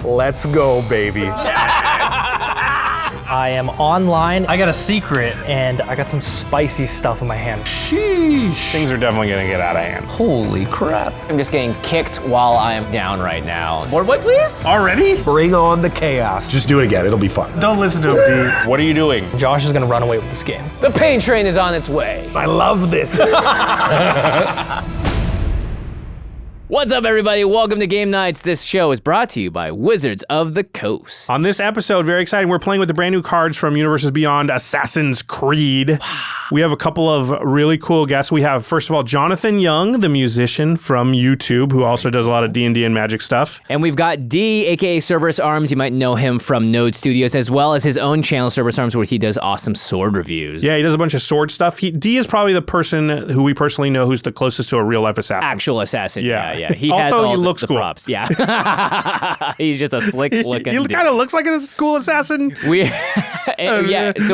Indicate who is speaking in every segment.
Speaker 1: Let's go, baby.
Speaker 2: I am online. I got a secret, and I got some spicy stuff in my hand.
Speaker 3: Sheesh.
Speaker 1: Things are definitely gonna get out of hand.
Speaker 3: Holy crap.
Speaker 4: I'm just getting kicked while I am down right now. Board boy, please?
Speaker 1: Already?
Speaker 5: Bring on the chaos.
Speaker 6: Just do it again, it'll be fun.
Speaker 1: Don't listen to him, D. What are you doing?
Speaker 2: Josh is gonna run away with this game.
Speaker 4: The pain train is on its way.
Speaker 5: I love this.
Speaker 4: What's up, everybody? Welcome to Game Nights. This show is brought to you by Wizards of the Coast.
Speaker 1: On this episode, very exciting, we're playing with the brand new cards from Universes Beyond Assassin's Creed. We have a couple of really cool guests. We have, first of all, Jonathan Young, the musician from YouTube, who also does a lot of D&D and Magic stuff.
Speaker 4: And we've got D, aka Cerberusarms. You might know him from Node Studios, as well as his own channel, Cerberusarms, where he does awesome sword reviews.
Speaker 1: Yeah, he does a bunch of sword stuff. D is probably the person who we personally know who's the closest to a real-life assassin.
Speaker 4: Actual assassin, yeah. He
Speaker 1: also,
Speaker 4: has all
Speaker 1: he
Speaker 4: the,
Speaker 1: looks
Speaker 4: the
Speaker 1: cool.
Speaker 4: Props. Yeah. He's just a slick-looking
Speaker 1: He kind of looks like a cool assassin.
Speaker 4: So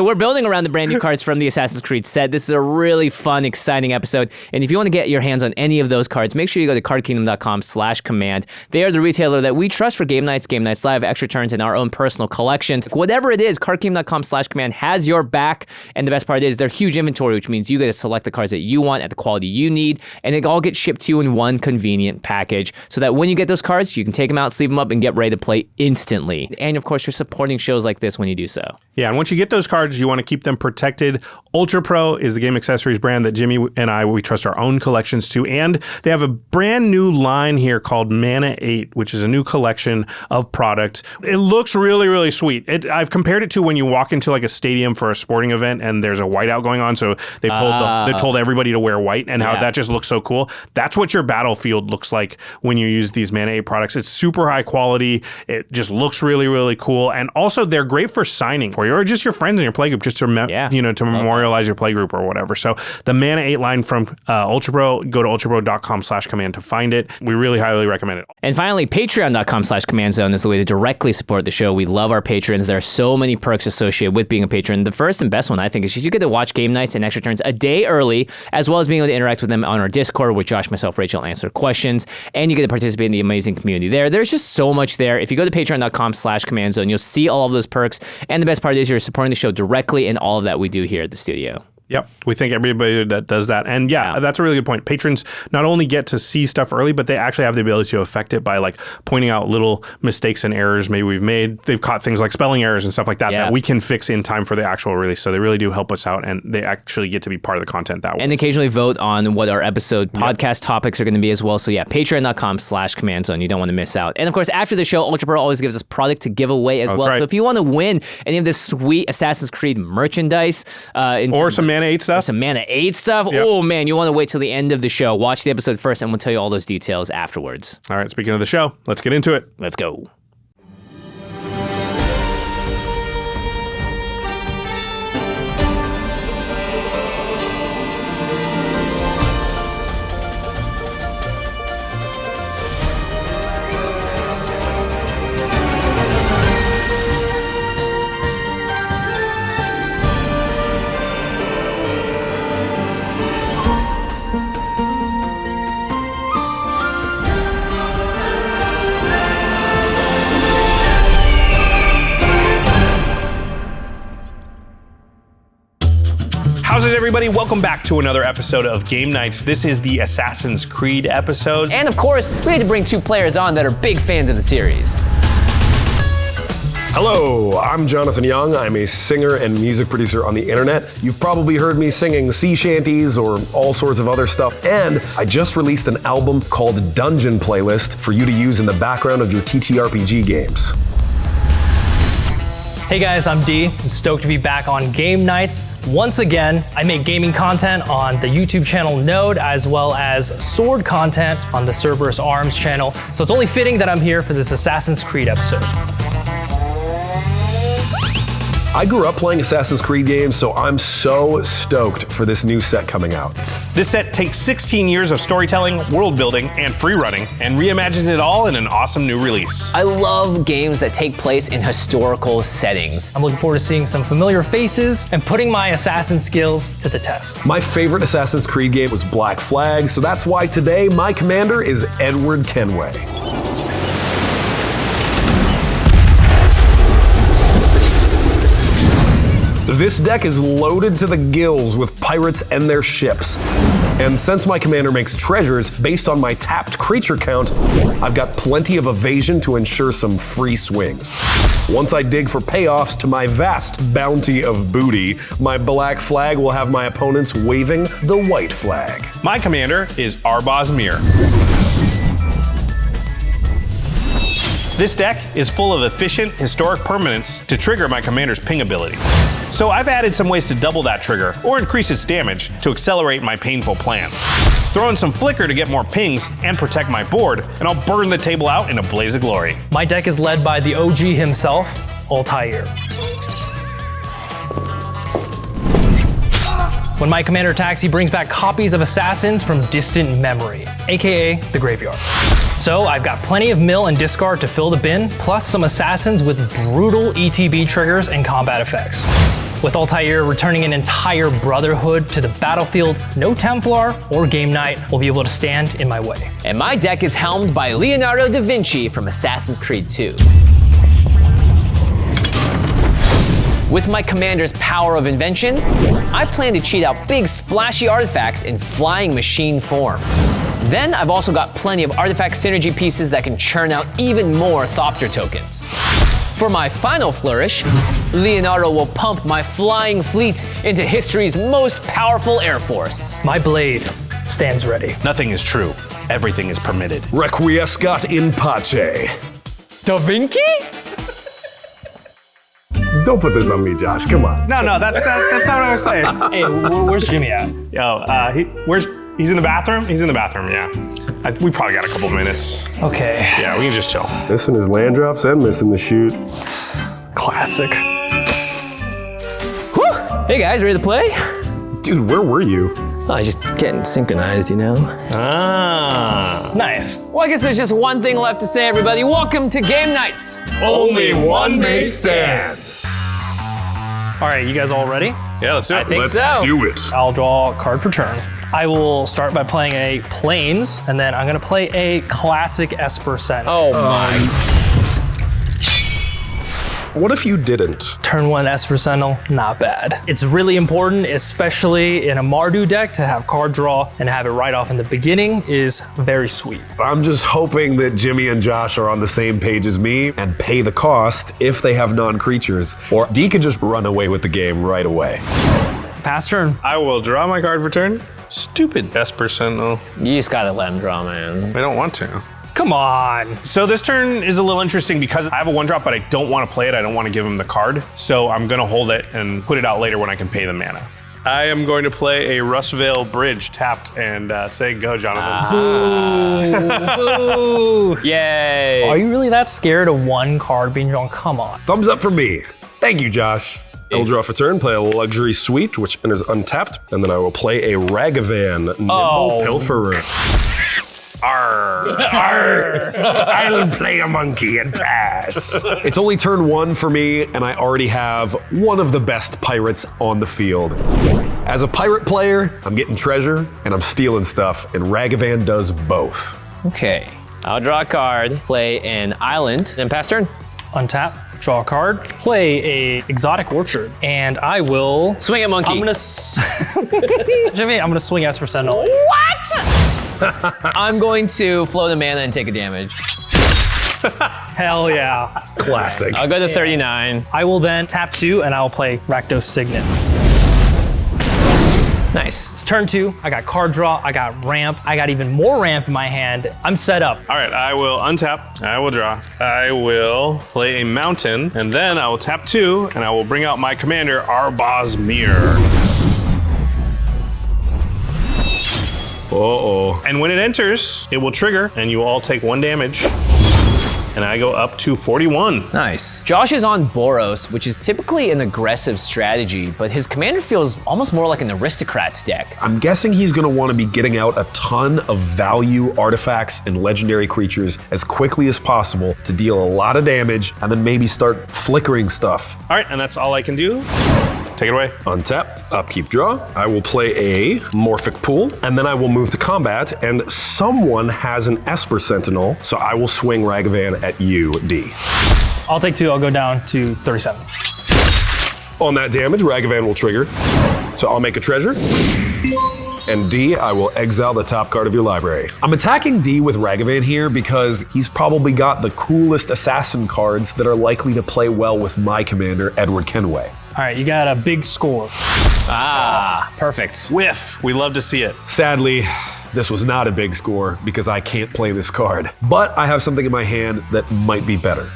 Speaker 4: we're building around the brand new cards from the Assassin's Creed set. This is a really fun, exciting episode. And if you want to get your hands on any of those cards, make sure you go to cardkingdom.com/command. They are the retailer that we trust for Game Nights Live, extra turns, and our own personal collections. Whatever it is, cardkingdom.com/command has your back. And the best part is their huge inventory, which means you get to select the cards that you want at the quality you need. And it all gets shipped to you in one convenient package so that when you get those cards, you can take them out, sleeve them up, and get ready to play instantly. And of course, you're supporting shows like this when you do so.
Speaker 1: Yeah, and once you get those cards, you want to keep them protected. ULTRAPRO is the game accessories brand that Jimmy and we trust our own collections to. And they have a brand new line here called Mana 8, which is a new collection of products. It looks really, really sweet. I've compared it to when you walk into like a stadium for a sporting event and there's a whiteout going on. So they've told everybody to wear white and how that just looks so cool. That's what your battlefield looks like when you use these Mana 8 products. It's super high quality. It just looks really, really cool. And also they're great for signing for you or just your friends in your playgroup just to, to memorialize your playgroup or whatever. So the Mana 8 line from ULTRAPRO, go to ultrapro.com/command to find it. We really highly recommend it.
Speaker 4: And finally, patreon.com/command zone is the way to directly support the show. We love our patrons. There are so many perks associated with being a patron. The first and best one, I think, is just you get to watch Game Nights and Extra Turns a day early, as well as being able to interact with them on our Discord, where Josh, myself, Rachel answer questions, and you get to participate in the amazing community there. There's just so much there. If you go to patreon.com/command zone, you'll see all of those perks. And the best part is you're supporting the show directly in all of that we do here at the studio.
Speaker 1: Yep, we thank everybody that does that. And that's a really good point. Patrons not only get to see stuff early, but they actually have the ability to affect it by like pointing out little mistakes and errors maybe we've made. They've caught things like spelling errors and stuff like that that we can fix in time for the actual release. So they really do help us out, and they actually get to be part of the content that way.
Speaker 4: And occasionally vote on what our episode podcast topics are going to be as well. So patreon.com/command zone. You don't want to miss out. And of course, after the show, ULTRAPRO always gives us product to give away as well.
Speaker 1: Right.
Speaker 4: So if you want to win any of this sweet Assassin's Creed merchandise,
Speaker 1: or some Mana 8 stuff.
Speaker 4: Some Mana 8 stuff. Yep. Oh man, you want to wait till the end of the show. Watch the episode first and we'll tell you all those details afterwards.
Speaker 1: All right, speaking of the show, let's get into it.
Speaker 4: Let's go.
Speaker 1: How's it, everybody? Welcome back to another episode of Game Nights. This is the Assassin's Creed episode.
Speaker 4: And of course, we had to bring two players on that are big fans of the series.
Speaker 6: Hello, I'm Jonathan Young. I'm a singer and music producer on the internet. You've probably heard me singing sea shanties or all sorts of other stuff. And I just released an album called Dungeon Playlist for you to use in the background of your TTRPG games.
Speaker 2: Hey guys, I'm D. I'm stoked to be back on Game Nights. Once again, I make gaming content on the YouTube channel Node, as well as sword content on the Cerberusarms channel. So it's only fitting that I'm here for this Assassin's Creed episode.
Speaker 6: I grew up playing Assassin's Creed games, so I'm so stoked for this new set coming out.
Speaker 1: This set takes 16 years of storytelling, world building, and free running, and reimagines it all in an awesome new release.
Speaker 4: I love games that take place in historical settings.
Speaker 2: I'm looking forward to seeing some familiar faces and putting my assassin skills to the test.
Speaker 6: My favorite Assassin's Creed game was Black Flag, so that's why today my commander is Edward Kenway. This deck is loaded to the gills with pirates and their ships. And since my commander makes treasures based on my tapped creature count, I've got plenty of evasion to ensure some free swings. Once I dig for payoffs to my vast bounty of booty, my black flag will have my opponents waving the white flag.
Speaker 1: My commander is Arbaaz. This deck is full of efficient, historic permanents to trigger my commander's ping ability. So I've added some ways to double that trigger or increase its damage to accelerate my painful plan. Throw in some flicker to get more pings and protect my board, and I'll burn the table out in a blaze of glory.
Speaker 2: My deck is led by the OG himself, Altair. When my commander attacks, he brings back copies of assassins from distant memory, aka the graveyard. So I've got plenty of mill and discard to fill the bin, plus some assassins with brutal ETB triggers and combat effects. With Altair returning an entire brotherhood to the battlefield, no Templar or Game Night will be able to stand in my way.
Speaker 4: And my deck is helmed by Leonardo da Vinci from Assassin's Creed 2. With my commander's power of invention, I plan to cheat out big splashy artifacts in flying machine form. Then I've also got plenty of artifact synergy pieces that can churn out even more Thopter tokens. For my final flourish, Leonardo will pump my flying fleet into history's most powerful air force.
Speaker 2: My blade stands ready.
Speaker 1: Nothing is true. Everything is permitted.
Speaker 6: Requiescat in pace.
Speaker 2: Da Vinci?
Speaker 6: Don't put this on me, Josh. Come on.
Speaker 1: No, that's not what I was saying.
Speaker 2: Hey, where's Jimmy at?
Speaker 1: He's in the bathroom? He's in the bathroom, yeah. We probably got a couple minutes.
Speaker 2: Okay.
Speaker 1: Yeah, we can just chill.
Speaker 6: Missing his land drops and missing the shoot.
Speaker 2: Classic.
Speaker 4: Hey guys, ready to play?
Speaker 6: Dude, where were you?
Speaker 4: Oh, just getting synchronized, you know?
Speaker 1: Ah.
Speaker 2: Nice.
Speaker 4: Well, I guess there's just one thing left to say, everybody. Welcome to Game Nights.
Speaker 1: Only one may stand.
Speaker 2: All right, you guys all ready?
Speaker 1: Yeah, let's do it.
Speaker 4: I think
Speaker 6: Let's
Speaker 4: so.
Speaker 6: do it.
Speaker 2: I'll draw a card for turn. I will start by playing a Plains, and then I'm gonna play a classic Esper Sentinel.
Speaker 4: Oh my.
Speaker 6: What if you didn't?
Speaker 2: Turn 1 Esper Sentinel, not bad. It's really important, especially in a Mardu deck, to have card draw and have it right off in the beginning is very sweet.
Speaker 6: I'm just hoping that Jimmy and Josh are on the same page as me and pay the cost if they have non-creatures, or D could just run away with the game right away.
Speaker 2: Pass turn.
Speaker 1: I will draw my card for turn. Stupid Esper Sentinel.
Speaker 4: You just gotta let him draw, man.
Speaker 1: I don't want to.
Speaker 2: Come on.
Speaker 1: So this turn is a little interesting because I have a 1-drop, but I don't want to play it. I don't want to give him the card. So I'm going to hold it and put it out later when I can pay the mana. I am going to play a Rustvale Bridge tapped and say go, Jonathan.
Speaker 2: Boo.
Speaker 4: Yay.
Speaker 2: Are you really that scared of one card being drawn? Come on.
Speaker 6: Thumbs up for me. Thank you, Josh. I will draw for turn, play a Luxury Suite, which enters untapped, and then I will play a Ragavan Nimble Pilferer. Arr, arr, I'll play a monkey and pass. It's only turn 1 for me, and I already have one of the best pirates on the field. As a pirate player, I'm getting treasure, and I'm stealing stuff, and Ragavan does both.
Speaker 4: Okay. I'll draw a card, play an island, and pass turn.
Speaker 2: Untap, draw a card, play a Exotic Orchard, and I will
Speaker 4: Swing a monkey.
Speaker 2: Jimmy, I'm gonna swing Esper Sentinel.
Speaker 4: What? I'm going to flow the mana and take a damage.
Speaker 2: Hell yeah.
Speaker 6: Classic.
Speaker 4: I'll go to 39.
Speaker 2: I will then tap 2 and I will play Rakdos Signet.
Speaker 4: Nice.
Speaker 2: It's turn 2, I got card draw, I got ramp, I got even more ramp in my hand. I'm set up.
Speaker 1: All right, I will untap, I will draw. I will play a mountain, and then I will tap 2, and I will bring out my commander, Arbaaz. Uh-oh. And when it enters, it will trigger, and you all take 1 damage. And I go up to 41.
Speaker 4: Nice. Josh is on Boros, which is typically an aggressive strategy, but his commander feels almost more like an aristocrat's deck.
Speaker 6: I'm guessing he's going to want to be getting out a ton of value artifacts and legendary creatures as quickly as possible to deal a lot of damage and then maybe start flickering stuff.
Speaker 1: All right, and that's all I can do. Take it away.
Speaker 6: Untap, upkeep, draw. I will play a Morphic Pool, and then I will move to combat, and someone has an Esper Sentinel, so I will swing Ragavan at you, D.
Speaker 2: I'll take 2, I'll go down to 37.
Speaker 6: On that damage, Ragavan will trigger. So I'll make a treasure. And D, I will exile the top card of your library. I'm attacking D with Ragavan here because he's probably got the coolest assassin cards that are likely to play well with my commander, Edward Kenway.
Speaker 2: All right, you got a big score.
Speaker 4: Ah, perfect.
Speaker 1: Whiff. We love to see it.
Speaker 6: Sadly, this was not a big score because I can't play this card. But I have something in my hand that might be better.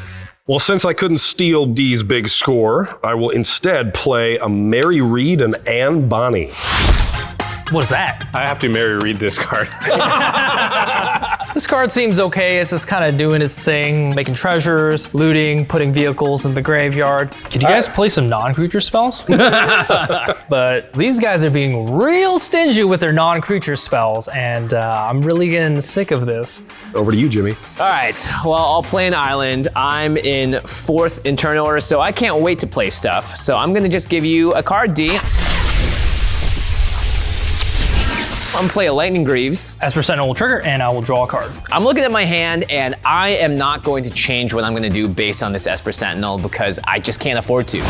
Speaker 6: Well, since I couldn't steal D's big score, I will instead play a Mary Reed and Anne Bonny.
Speaker 2: What is that?
Speaker 1: I have to Mary read this card.
Speaker 2: This card seems okay. It's just kind of doing its thing, making treasures, looting, putting vehicles in the graveyard. Can you guys play some non-creature spells? But these guys are being real stingy with their non-creature spells, and I'm really getting sick of this.
Speaker 6: Over to you, Jimmy.
Speaker 4: All right, well, I'll play an island. I'm in 4th in turn order, so I can't wait to play stuff. So I'm gonna just give you a card, D. I'm gonna play a Lightning Greaves.
Speaker 2: Esper Sentinel will trigger, and I will draw a card.
Speaker 4: I'm looking at my hand, and I am not going to change what I'm gonna do based on this Esper Sentinel because I just can't afford to.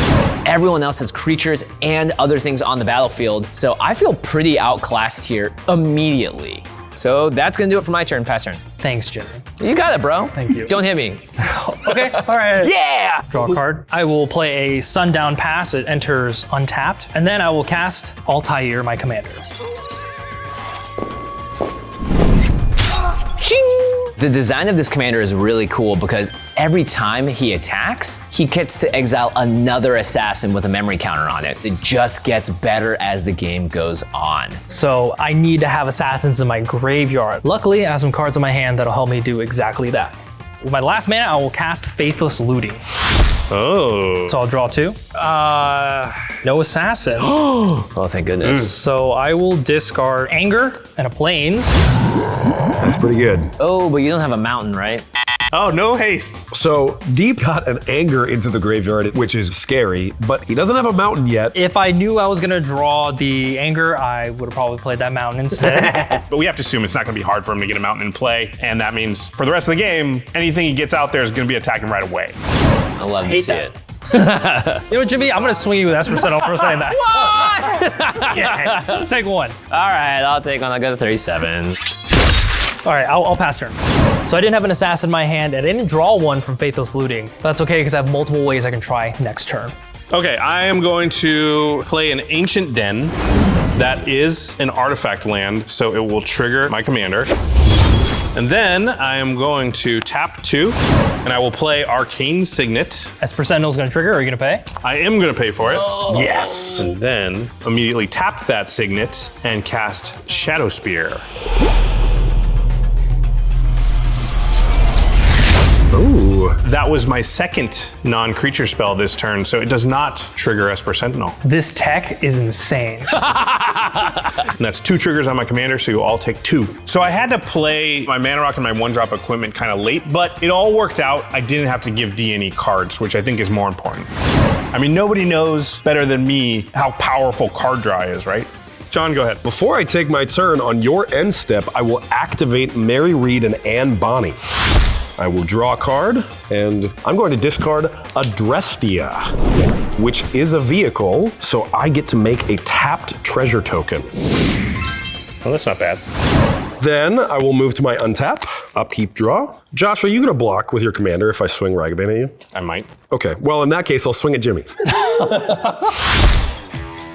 Speaker 4: Everyone else has creatures and other things on the battlefield, so I feel pretty outclassed here immediately. So that's gonna do it for my turn, pass turn.
Speaker 2: Thanks, Jimmy.
Speaker 4: You got it, bro.
Speaker 2: Thank you.
Speaker 4: Don't hit me.
Speaker 2: Okay, all right.
Speaker 4: Yeah!
Speaker 2: Draw a card. I will play a Sundown Pass. It enters untapped, and then I will cast Altair, my commander.
Speaker 4: The design of this commander is really cool because every time he attacks, he gets to exile another assassin with a memory counter on it. It just gets better as the game goes on.
Speaker 2: So I need to have assassins in my graveyard. Luckily, I have some cards in my hand that'll help me do exactly that. With my last mana, I will cast Faithless Looting.
Speaker 1: Oh.
Speaker 2: So I'll draw 2. No assassins.
Speaker 4: Oh, thank goodness.
Speaker 2: So I will discard Anger and a Plains.
Speaker 6: That's pretty good.
Speaker 4: Oh, but you don't have a mountain, right?
Speaker 1: Oh, no haste.
Speaker 6: So D got an Anger into the graveyard, which is scary, but he doesn't have a mountain yet.
Speaker 2: If I knew I was gonna draw the Anger, I would have probably played that mountain instead.
Speaker 1: But we have to assume it's not going to be hard for him to get a mountain in play, and that means for the rest of the game, anything he gets out there is going to be attacking right away.
Speaker 4: I love to see it.
Speaker 2: You know what, Jimmy? I'm gonna swing you with Esper Sentinel for saying that.
Speaker 4: What?
Speaker 2: Yes. Take one.
Speaker 4: All right, I'll take one. I'll go to 37.
Speaker 2: All right, I'll pass turn. So I didn't have an assassin in my hand, and I didn't draw one from Faithless Looting. That's okay, because I have multiple ways I can try next turn.
Speaker 1: Okay, I am going to play an Ancient Den. That is an artifact land, so it will trigger my commander. And then I am going to tap 2, and I will play Arcane Signet.
Speaker 2: Esper Sentinel's gonna trigger, are you gonna pay?
Speaker 1: I am going to pay for it. Oh. Yes. And then immediately tap that Signet and cast Shadow Spear.
Speaker 6: Ooh.
Speaker 1: That was my second non-creature spell this turn, so it does not trigger Esper Sentinel.
Speaker 2: This tech is insane.
Speaker 1: And that's 2 triggers on my commander, so you all take 2. So I had to play my Mana Rock and my 1-drop equipment kind of late, but it all worked out. I didn't have to give D any cards, which I think is more important. I mean, nobody knows better than me how powerful card draw is, right? John, go ahead.
Speaker 6: Before I take my turn, on your end step, I will activate Mary Reed and Anne Bonny. I will draw a card, and I'm going to discard Adrestia, which is a vehicle, so I get to make a tapped treasure token.
Speaker 1: Well, that's not bad.
Speaker 6: Then I will move to my untap, upkeep, draw. Josh, are you going to block with your commander if I swing Ragavan at you?
Speaker 1: I might.
Speaker 6: Okay, well, in that case, I'll swing at Jimmy.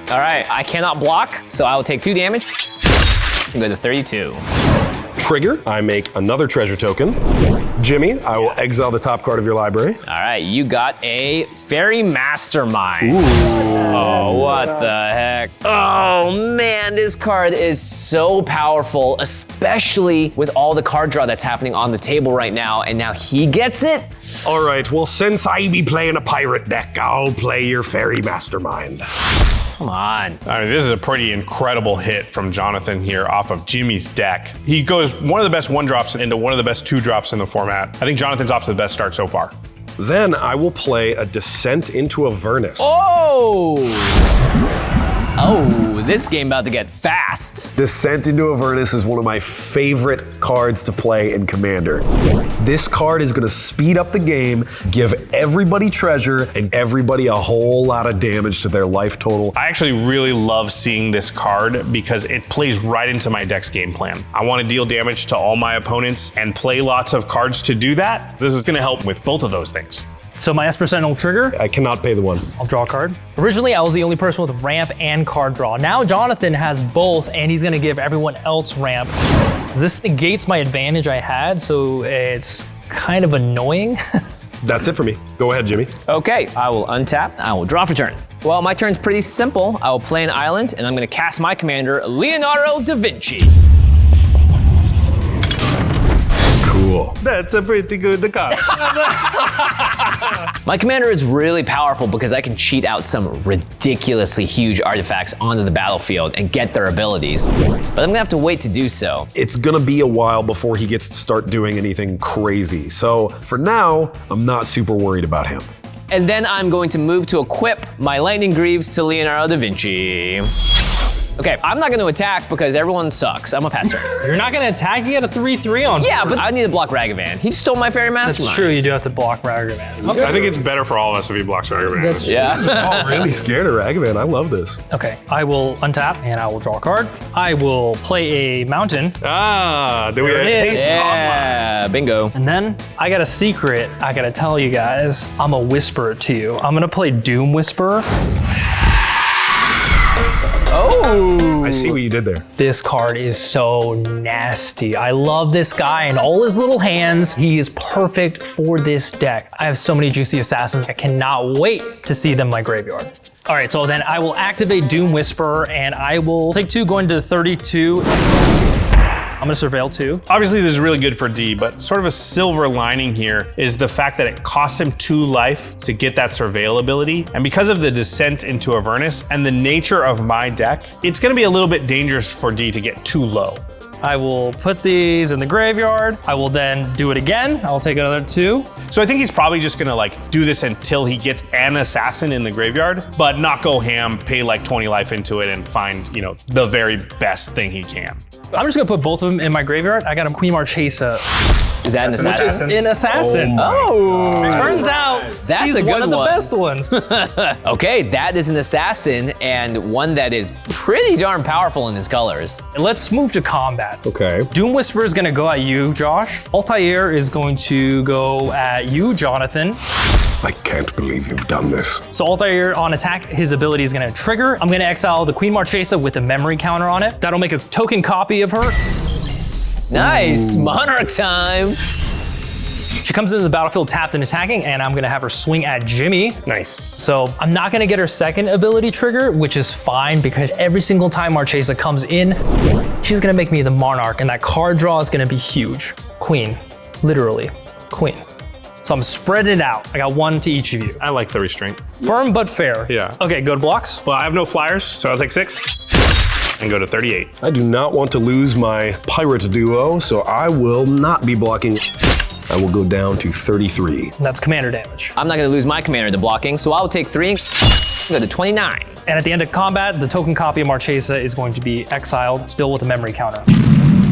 Speaker 4: All right, I cannot block, so I will take 2 damage and go to 32.
Speaker 6: Trigger, I make another treasure token. Jimmy, I will exile the top card of your library.
Speaker 4: All right, you got a Fairy Mastermind. Ooh. Oh, what the heck? Oh man, this card is so powerful, especially with all the card draw that's happening on the table right now, and now he gets it?
Speaker 6: All right, well, since I be playing a pirate deck, I'll play your Fairy Mastermind.
Speaker 4: Come on.
Speaker 1: I mean, this is a pretty incredible hit from Jonathan here off of Jimmy's deck. He goes one of the best 1-drops into one of the best 2-drops in the format. I think Jonathan's off to the best start so far.
Speaker 6: Then I will play a Descent into Avernus.
Speaker 4: Oh! Oh, this game about to get fast.
Speaker 6: Descent into Avernus is one of my favorite cards to play in Commander. This card is gonna speed up the game, give everybody treasure, and everybody a whole lot of damage to their life total.
Speaker 1: I actually really love seeing this card because it plays right into my deck's game plan. I want to deal damage to all my opponents and play lots of cards to do that. This is gonna help with both of those things.
Speaker 2: So my Esper Sentinel trigger,
Speaker 6: I cannot pay the one.
Speaker 2: I'll draw a card. Originally, I was the only person with ramp and card draw. Now Jonathan has both, and he's gonna give everyone else ramp. This negates my advantage I had, so it's kind of annoying.
Speaker 6: That's it for me. Go ahead, Jimmy.
Speaker 4: Okay, I will untap, I will draw for turn. Well, my turn's pretty simple. I will play an island, and I'm gonna cast my commander, Leonardo da Vinci.
Speaker 6: Cool.
Speaker 1: That's a pretty good card.
Speaker 4: My commander is really powerful because I can cheat out some ridiculously huge artifacts onto the battlefield and get their abilities, but I'm gonna have to wait to do so.
Speaker 6: It's gonna be a while before he gets to start doing anything crazy. So for now, I'm not super worried about him.
Speaker 4: And then I'm going to move to equip my Lightning Greaves to Leonardo da Vinci. Okay, I'm not gonna attack because everyone sucks. I'm a pass turn.
Speaker 2: You're not gonna attack, you got a 3/3 on.
Speaker 4: Yeah, but I need to block Ragavan. He stole my Fairy Mastermind.
Speaker 2: That's true, you do have to block Ragavan. Okay.
Speaker 1: I think it's better for all of us if he blocks Ragavan.
Speaker 4: Yeah.
Speaker 6: Oh, really scared of Ragavan. I love this.
Speaker 2: Okay, I will untap and I will draw a card. I will play a mountain,
Speaker 1: Ah, do we
Speaker 2: There it is.
Speaker 4: Yeah, bingo.
Speaker 2: and then I got a secret I gotta tell you guys. I'm a whisperer to you. I'm gonna play Doom Whisperer.
Speaker 4: Oh.
Speaker 6: I see what you did there.
Speaker 2: This card is so nasty. I love this guy and all his little hands. He is perfect for this deck. I have so many juicy assassins. I cannot wait to see them in my graveyard. All right, so then I will activate Doom Whisperer and I will take 2 going to 32. I'm gonna surveil 2.
Speaker 1: Obviously, this is really good for D, but sort of a silver lining here is the fact that it costs him 2 life to get that surveil ability. And because of the descent into Avernus and the nature of my deck, it's gonna be a little bit dangerous for D to get too low.
Speaker 2: I will put these in the graveyard. I will then do it again. I'll take another 2.
Speaker 1: So I think he's probably just gonna like do this until he gets an assassin in the graveyard, but not go ham, pay like 20 life into it and find, you know, the very best thing he can.
Speaker 2: I'm just gonna put both of them in my graveyard. I got a Queen Marchesa.
Speaker 4: Is that an assassin?
Speaker 2: An assassin.
Speaker 4: Oh.
Speaker 2: Turns out
Speaker 4: That's
Speaker 2: he's
Speaker 4: a good
Speaker 2: one of the
Speaker 4: one.
Speaker 2: best ones.
Speaker 4: Okay, that is an assassin and one that is pretty darn powerful in his colors.
Speaker 2: Let's move to combat.
Speaker 6: Okay.
Speaker 2: Doom Whisperer is gonna go at you, Josh. Altair is going to go at you, Jonathan.
Speaker 6: I can't believe you've done this.
Speaker 2: So Altair on attack, his ability is gonna trigger. I'm gonna exile the Queen Marchesa with a memory counter on it. That'll make a token copy of her.
Speaker 4: Nice, Monarch time.
Speaker 2: She comes into the battlefield tapped and attacking, and I'm gonna have her swing at Jimmy.
Speaker 1: Nice.
Speaker 2: So I'm not gonna get her second ability trigger, which is fine because every single time Marchesa comes in, she's gonna make me the Monarch, and that card draw is gonna be huge. Queen, literally, queen. So I'm spreading it out. I got 1 to each of you.
Speaker 1: I like the restraint.
Speaker 2: Firm but fair.
Speaker 1: Yeah.
Speaker 2: Okay, go to blocks.
Speaker 1: Well, I have no flyers, so I'll take 6 and go to 38.
Speaker 6: I do not want to lose my pirate duo, so I will not be blocking. I will go down to 33.
Speaker 2: And that's commander damage.
Speaker 4: I'm not gonna lose my commander to blocking, so I'll take 3 and go to 29.
Speaker 2: And at the end of combat, the token copy of Marchesa is going to be exiled, still with a memory counter.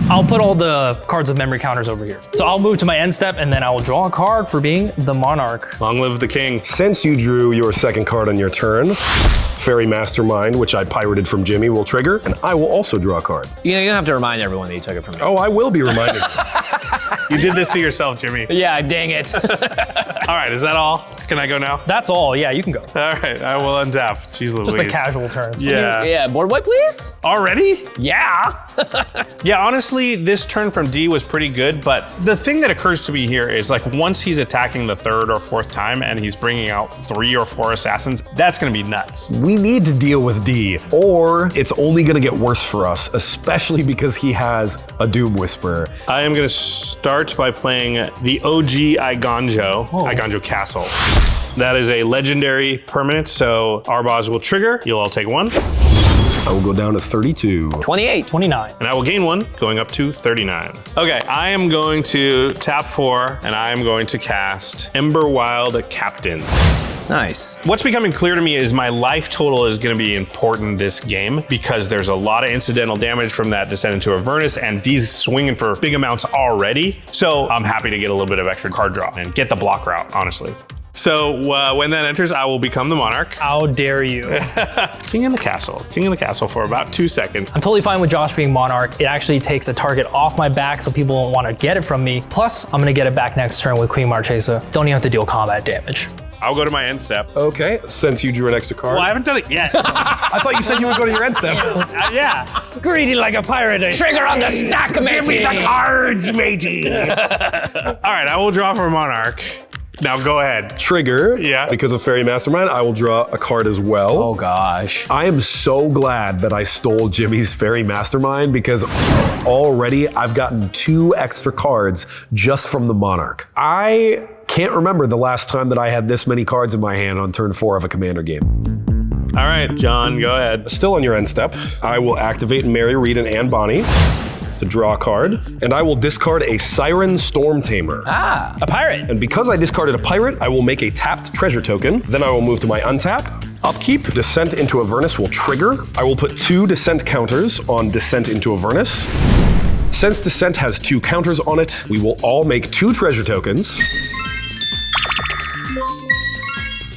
Speaker 2: I'll put all the cards with memory counters over here. So I'll move to my end step and then I will draw a card for being the Monarch.
Speaker 1: Long live the king.
Speaker 6: Since you drew your second card on your turn, Fairy Mastermind, which I pirated from Jimmy, will trigger, and I will also draw a card.
Speaker 4: You know, you don't have to remind everyone that you took it from me.
Speaker 6: Oh, I will be reminded.
Speaker 1: You did this to yourself, Jimmy.
Speaker 4: Yeah, dang it.
Speaker 1: All right, is that all? Can I go now?
Speaker 2: That's all, yeah, you can go.
Speaker 1: All right, I will untap. Jeez Louise.
Speaker 2: Just a casual turn.
Speaker 1: Yeah.
Speaker 4: Yeah, board wipe, please?
Speaker 1: Already?
Speaker 4: Yeah.
Speaker 1: Yeah, honestly, this turn from D was pretty good, but the thing that occurs to me here is like once he's attacking the 3rd or 4th time and he's bringing out 3 or 4 assassins, that's gonna be nuts.
Speaker 6: We need to deal with D, or it's only gonna get worse for us, especially because he has a Doom Whisperer.
Speaker 1: I am gonna start by playing the OG Iganjo Castle. That is a legendary permanent, so Arbaaz will trigger. You'll all take 1.
Speaker 6: I will go down to 32.
Speaker 4: 28.
Speaker 2: 29.
Speaker 1: And I will gain 1, going up to 39. Okay, I am going to tap 4, and I am going to cast Emberwild Captain.
Speaker 4: Nice.
Speaker 1: What's becoming clear to me is my life total is going to be important this game because there's a lot of incidental damage from that Descent into Avernus, and D's swinging for big amounts already. So I'm happy to get a little bit of extra card draw and get the block route, honestly. So when that enters, I will become the monarch.
Speaker 2: How dare you?
Speaker 1: King in the castle. King in the castle for about 2 seconds.
Speaker 2: I'm totally fine with Josh being monarch. It actually takes a target off my back so people won't want to get it from me. Plus, I'm gonna get it back next turn with Queen Marchesa. Don't even have to deal combat damage.
Speaker 1: I'll go to my end step.
Speaker 6: Okay, since you drew an extra card.
Speaker 1: Well, I haven't done it yet.
Speaker 5: I thought you said you would go to your end step.
Speaker 1: Yeah.
Speaker 2: Greedy like a pirate.
Speaker 4: Trigger on the stack, matey.
Speaker 5: Cards, matey.
Speaker 1: All right, I will draw for monarch. Now go ahead.
Speaker 6: Trigger.
Speaker 1: Yeah.
Speaker 6: Because of Fairy Mastermind, I will draw a card as well.
Speaker 4: Oh gosh.
Speaker 6: I am so glad that I stole Jimmy's Fairy Mastermind because already I've gotten 2 extra cards just from the Monarch. I can't remember the last time that I had this many cards in my hand on turn 4 of a Commander game.
Speaker 1: All right, John, go ahead.
Speaker 6: Still on your end step, I will activate Mary, Reed, and Anne Bonny to draw a card, and I will discard a Siren Storm Tamer.
Speaker 2: A pirate.
Speaker 6: And because I discarded a pirate, I will make a tapped treasure token. Then I will move to my untap. Upkeep, Descent into Avernus will trigger. I will put 2 Descent counters on Descent into Avernus. Since Descent has 2 counters on it, we will all make 2 treasure tokens.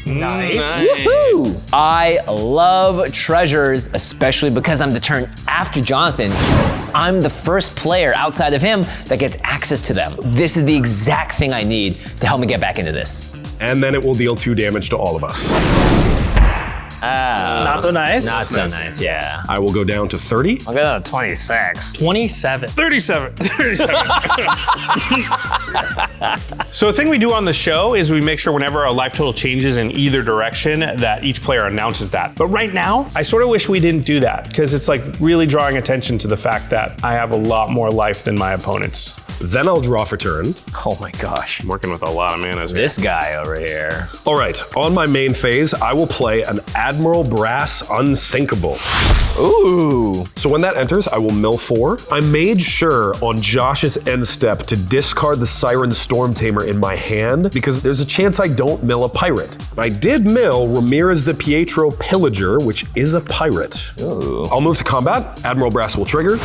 Speaker 2: Nice.
Speaker 4: Woohoo! I love treasures, especially because I'm the turn after Jonathan. I'm the first player outside of him that gets access to them. This is the exact thing I need to help me get back into this.
Speaker 6: And then it will deal 2 damage to all of us.
Speaker 2: Not so nice.
Speaker 4: Not so nice, yeah.
Speaker 6: I will go down to 30.
Speaker 4: I'll go down to 26.
Speaker 2: 27.
Speaker 1: 37. So a thing we do on the show is we make sure whenever a life total changes in either direction that each player announces that. But right now, I sort of wish we didn't do that because it's like really drawing attention to the fact that I have a lot more life than my opponents.
Speaker 6: Then I'll draw for turn.
Speaker 4: Oh my gosh.
Speaker 1: I'm working with a lot of manas here.
Speaker 4: This guy over here.
Speaker 6: All right, on my main phase, I will play an Admiral Brass Unsinkable.
Speaker 4: Ooh.
Speaker 6: So when that enters, I will mill 4. I made sure on Josh's end step to discard the Siren Storm Tamer in my hand because there's a chance I don't mill a pirate. I did mill Ramirez de Pietro Pillager, which is a pirate.
Speaker 4: Ooh.
Speaker 6: I'll move to combat. Admiral Brass will trigger.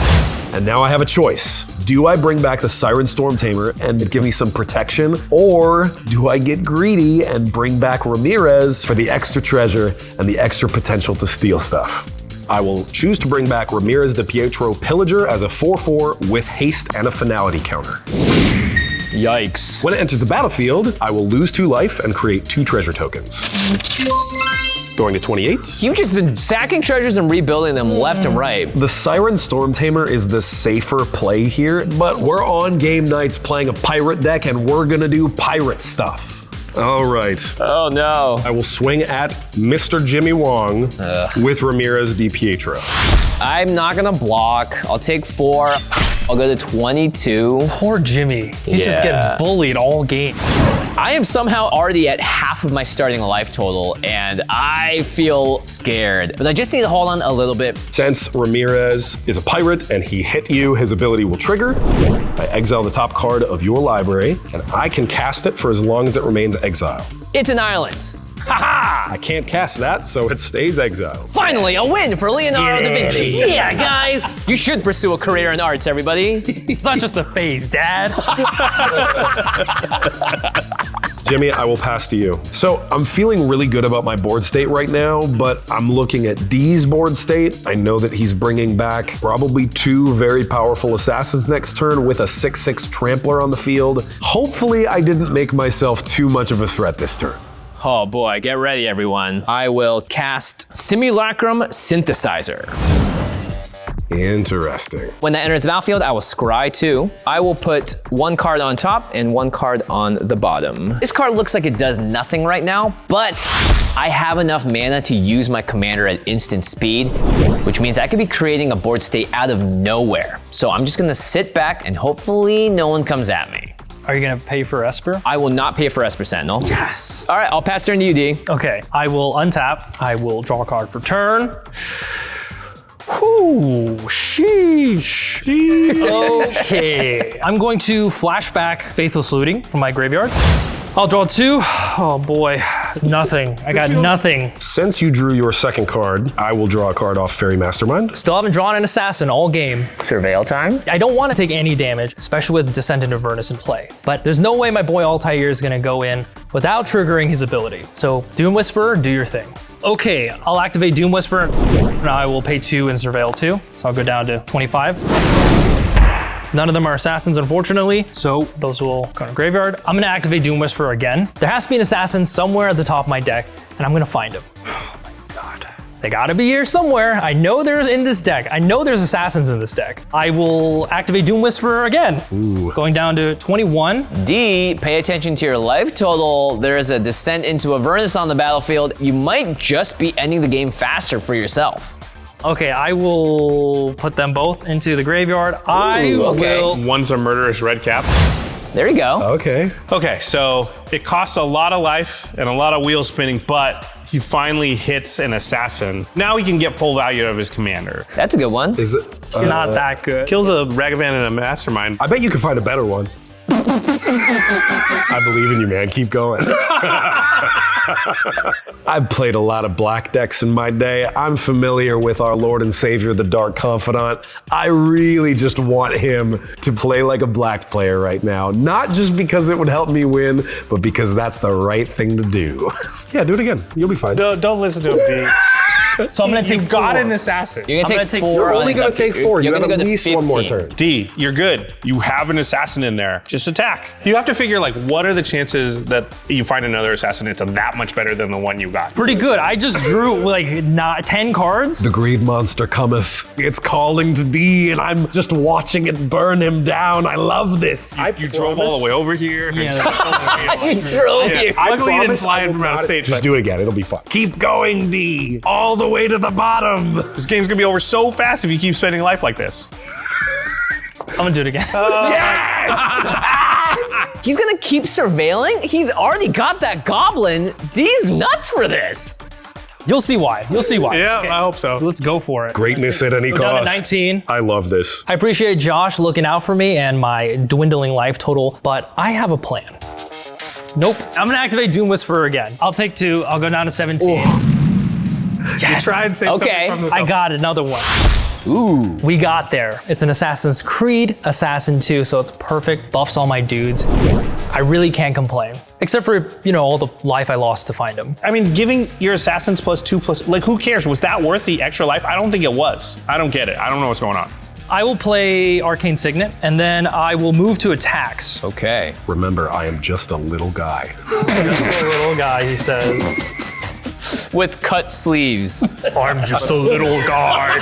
Speaker 6: And now I have a choice. Do I bring back the Siren Storm Tamer and give me some protection? Or do I get greedy and bring back Ramirez for the extra treasure and the extra potential to steal stuff? I will choose to bring back Ramirez de Pietro Pillager as a 4/4 with haste and a finality counter.
Speaker 4: Yikes.
Speaker 6: When it enters the battlefield, I will lose 2 life and create 2 treasure tokens. Going to 28.
Speaker 4: You've just been sacking treasures and rebuilding them left and right.
Speaker 6: The Siren Storm Tamer is the safer play here, but we're on game nights playing a pirate deck and we're gonna do pirate stuff. All right.
Speaker 4: Oh no.
Speaker 6: I will swing at Mr. Jimmy Wong with Ramirez de Pietro.
Speaker 4: I'm not gonna block. I'll take 4. I'll go to 22.
Speaker 2: Poor Jimmy. He just
Speaker 4: Yeah.
Speaker 2: get bullied all game.
Speaker 4: I am somehow already at half of my starting life total, and I feel scared. But I just need to hold on a little bit.
Speaker 6: Since Ramirez is a pirate and he hit you, his ability will trigger. I exile the top card of your library, and I can cast it for as long as it remains exiled.
Speaker 4: It's an island.
Speaker 6: I can't cast that, so it stays exiled.
Speaker 4: Finally, a win for Leonardo da Vinci.
Speaker 2: Yeah, guys.
Speaker 4: You should pursue a career in arts, everybody.
Speaker 2: It's not just the phase, Dad.
Speaker 6: Jimmy, I will pass to you. So I'm feeling really good about my board state right now, but I'm looking at D's board state. I know that he's bringing back probably 2 very powerful assassins next turn with a 6/6 trampler on the field. Hopefully I didn't make myself too much of a threat this turn.
Speaker 4: Oh boy, get ready everyone. I will cast Simulacrum Synthesizer.
Speaker 6: Interesting.
Speaker 4: When that enters the battlefield, I will scry 2. I will put 1 card on top and 1 card on the bottom. This card looks like it does nothing right now, but I have enough mana to use my commander at instant speed, which means I could be creating a board state out of nowhere. So I'm just gonna sit back and hopefully no one comes at me.
Speaker 2: Are you gonna pay for Esper?
Speaker 4: I will not pay for Esper Sentinel.
Speaker 2: Yes.
Speaker 4: All right, I'll pass turn to you, D.
Speaker 2: Okay, I will untap. I will draw a card for turn. Whew, sheesh. Okay. I'm going to flashback Faithless Looting from my graveyard. I'll draw 2. Oh boy, nothing. I got nothing.
Speaker 6: Since you drew your second card, I will draw a card off Fairy Mastermind.
Speaker 2: Still haven't drawn an assassin all game.
Speaker 3: Surveil time.
Speaker 2: I don't want to take any damage, especially with Descent into Avernus in play. But there's no way my boy Altair is gonna go in without triggering his ability. So Doom Whisperer, do your thing. Okay, I'll activate Doom Whisperer, and I will pay 2 and Surveil 2. So I'll go down to 25. None of them are assassins, unfortunately, so those will go to graveyard. I'm gonna activate Doom Whisperer again. There has to be an assassin somewhere at the top of my deck, and I'm gonna find him. Oh my God. They gotta be here somewhere. I know they're in this deck. I know there's assassins in this deck. I will activate Doom Whisperer again.
Speaker 6: Ooh.
Speaker 2: Going down to 21.
Speaker 4: D, pay attention to your life total. There is a Descent into Avernus on the battlefield. You might just be ending the game faster for yourself.
Speaker 2: Okay, I will put them both into the graveyard.
Speaker 4: Okay.
Speaker 1: One's a murderous red cap.
Speaker 4: There you go.
Speaker 6: Okay.
Speaker 1: Okay, so it costs a lot of life and a lot of wheel spinning, but he finally hits an assassin. Now he can get full value out of his commander.
Speaker 4: That's a good one.
Speaker 6: Is it?
Speaker 2: It's not that good.
Speaker 1: Kills a Ragavan and a Mastermind.
Speaker 6: I bet you can find a better one. I believe in you, man. Keep going. I've played a lot of black decks in my day. I'm familiar with our Lord and Savior, the Dark Confidant. I really just want him to play like a black player right now. Not just because it would help me win, but because that's the right thing to do. Yeah, do it again. You'll be fine.
Speaker 1: Don't listen to him, D.
Speaker 2: So I'm gonna take 4.
Speaker 1: Got an assassin.
Speaker 4: You're gonna take 4.
Speaker 6: You're only gonna take 4. You
Speaker 4: You're
Speaker 6: have
Speaker 4: gonna
Speaker 6: at
Speaker 4: go to
Speaker 6: least one more
Speaker 4: 15.
Speaker 6: turn.
Speaker 1: D, you're good. You have an assassin in there. Just attack. You have to figure like what are the chances that you find another assassin that's that much better than the one you got.
Speaker 2: Pretty good. I just drew like 10 cards.
Speaker 6: The greed monster cometh. It's calling to D, and I'm just watching it burn him down. I love this.
Speaker 1: You drove all the way over here.
Speaker 4: You drove here.
Speaker 1: Luckily you didn't fly in from out of state.
Speaker 6: Just do it again. It'll be fun. Keep going, D. All the way to the bottom.
Speaker 1: This game's gonna be over so fast if you keep spending life like this.
Speaker 2: I'm gonna do it again.
Speaker 4: He's gonna keep surveilling? He's already got that goblin. D's nuts for this.
Speaker 2: You'll see why. You'll see why.
Speaker 1: Yeah,
Speaker 2: Okay.
Speaker 1: I hope so.
Speaker 2: Let's go for it.
Speaker 6: Greatness at any
Speaker 2: Go down to
Speaker 6: cost.
Speaker 2: 19.
Speaker 6: I love this.
Speaker 2: I appreciate Josh looking out for me and my dwindling life total, but I have a plan. Nope. I'm gonna activate Doom Whisperer again. I'll take 2. I'll go down to 17. Yes.
Speaker 1: Try and save
Speaker 4: Okay.
Speaker 1: something from yourself.
Speaker 2: I got another one.
Speaker 4: Ooh.
Speaker 2: We got there. It's an Assassin's Creed Assassin 2, so it's perfect. Buffs all my dudes. I really can't complain. Except for, all the life I lost to find him.
Speaker 1: I mean, giving your assassins +2 like who cares? Was that worth the extra life? I don't think it was. I don't get it. I don't know what's going on.
Speaker 2: I will play Arcane Signet, and then I will move to attacks.
Speaker 4: Okay.
Speaker 6: Remember, I am just a little guy.
Speaker 2: Just a little guy, he says.
Speaker 4: With cut sleeves.
Speaker 2: I'm just a little guy.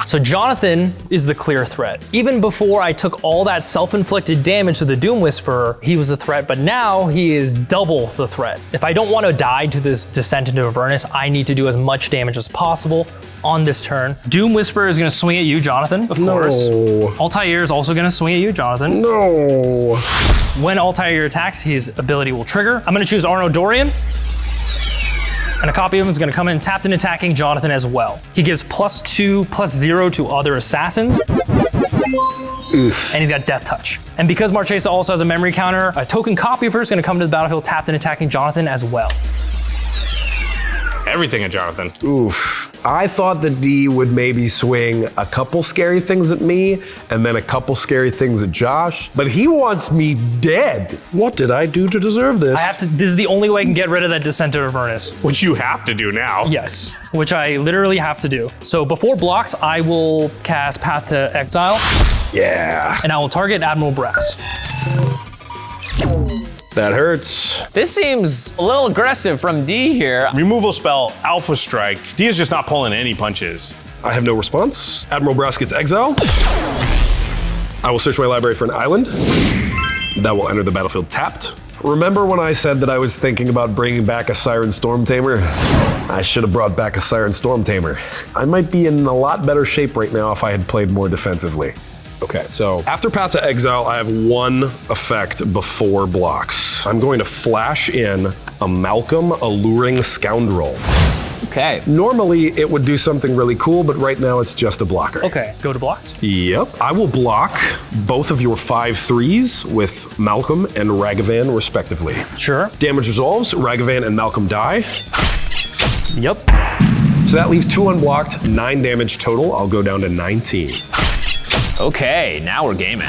Speaker 2: So Jonathan is the clear threat. Even before I took all that self-inflicted damage to the Doom Whisperer, he was a threat, but now he is double the threat. If I don't want to die to this Descent into Avernus, I need to do as much damage as possible on this turn. Doom Whisperer is gonna swing at you, Jonathan, of course. Altair is also gonna swing at you, Jonathan.
Speaker 6: No.
Speaker 2: When Altair attacks, his ability will trigger. I'm gonna choose Arno Dorian. And a copy of him is gonna come in tapped and attacking Jonathan as well. He gives +2/+0 to other assassins. And he's got Death Touch. And because Marchesa also has a memory counter, a token copy of her is gonna come to the battlefield tapped and attacking Jonathan as well.
Speaker 1: Everything at Jonathan.
Speaker 6: Oof. I thought that D would maybe swing a couple scary things at me and then a couple scary things at Josh, but he wants me dead. What did I do to deserve this?
Speaker 2: This is the only way I can get rid of that Descent to Avernus.
Speaker 1: Which you have to do now.
Speaker 2: Yes, which I literally have to do. So before blocks, I will cast Path to Exile,
Speaker 6: Yeah.
Speaker 2: and I will target Admiral Brass.
Speaker 6: That hurts.
Speaker 4: This seems a little aggressive from D here.
Speaker 1: Removal spell, Alpha Strike. D is just not pulling any punches.
Speaker 6: I have no response. Admiral Brass gets exiled. I will search my library for an island. That will enter the battlefield tapped. Remember when I said that I was thinking about bringing back a Siren Storm Tamer? I should have brought back a Siren Storm Tamer. I might be in a lot better shape right now if I had played more defensively. Okay, so after Path to Exile, I have one effect before blocks. I'm going to flash in a Malcolm Alluring Scoundrel.
Speaker 4: Okay.
Speaker 6: Normally, it would do something really cool, but right now it's just a blocker.
Speaker 2: Okay, go to blocks.
Speaker 6: Yep. I will block both of your 5/3s with Malcolm and Ragavan, respectively.
Speaker 2: Sure.
Speaker 6: Damage resolves, Ragavan and Malcolm die.
Speaker 2: Yep.
Speaker 6: So that leaves 2 unblocked, 9 damage total. I'll go down to 19.
Speaker 4: Okay, now we're gaming.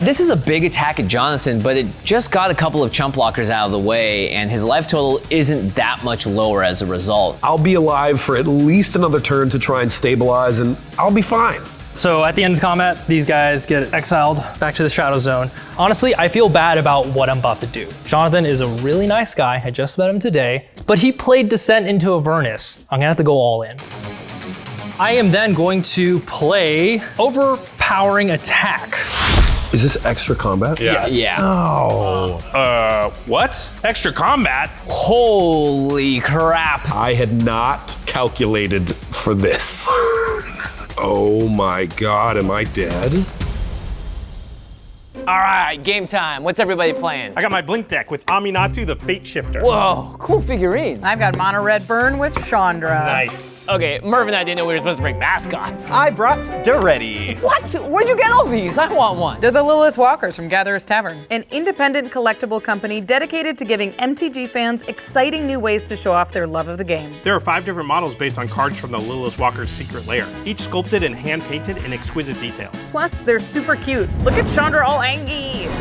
Speaker 4: This is a big attack at Jonathan, but it just got a couple of chump blockers out of the way, and his life total isn't that much lower as a result.
Speaker 6: I'll be alive for at least another turn to try and stabilize, and I'll be fine.
Speaker 2: So at the end of the combat, these guys get exiled back to the Shadow Zone. Honestly, I feel bad about what I'm about to do. Jonathan is a really nice guy. I just met him today, but he played Descent into Avernus. I'm gonna have to go all in. I am then going to play Overpowering Attack.
Speaker 6: Is this extra combat?
Speaker 1: Yes.
Speaker 4: Yeah.
Speaker 1: Oh. What? Extra combat?
Speaker 4: Holy crap.
Speaker 6: I had not calculated for this. Oh my God, am I dead?
Speaker 4: All right, game time. What's everybody playing?
Speaker 1: I got my Blink deck with Aminatu, the Fate Shifter.
Speaker 4: Whoa, cool figurine.
Speaker 7: I've got Mono Red Burn with Chandra.
Speaker 1: Nice.
Speaker 4: Okay, Merv and I didn't know we were supposed to bring mascots.
Speaker 5: I brought Duretti.
Speaker 4: What? Where'd you get all these? I want one.
Speaker 7: They're the Lilith Walkers from Gatherer's Tavern, an independent collectible company dedicated to giving MTG fans exciting new ways to show off their love of the game.
Speaker 1: There are 5 different models based on cards from the Lilith Walker's secret lair, each sculpted and hand-painted in exquisite detail.
Speaker 7: Plus, they're super cute. Look at Chandra all angry.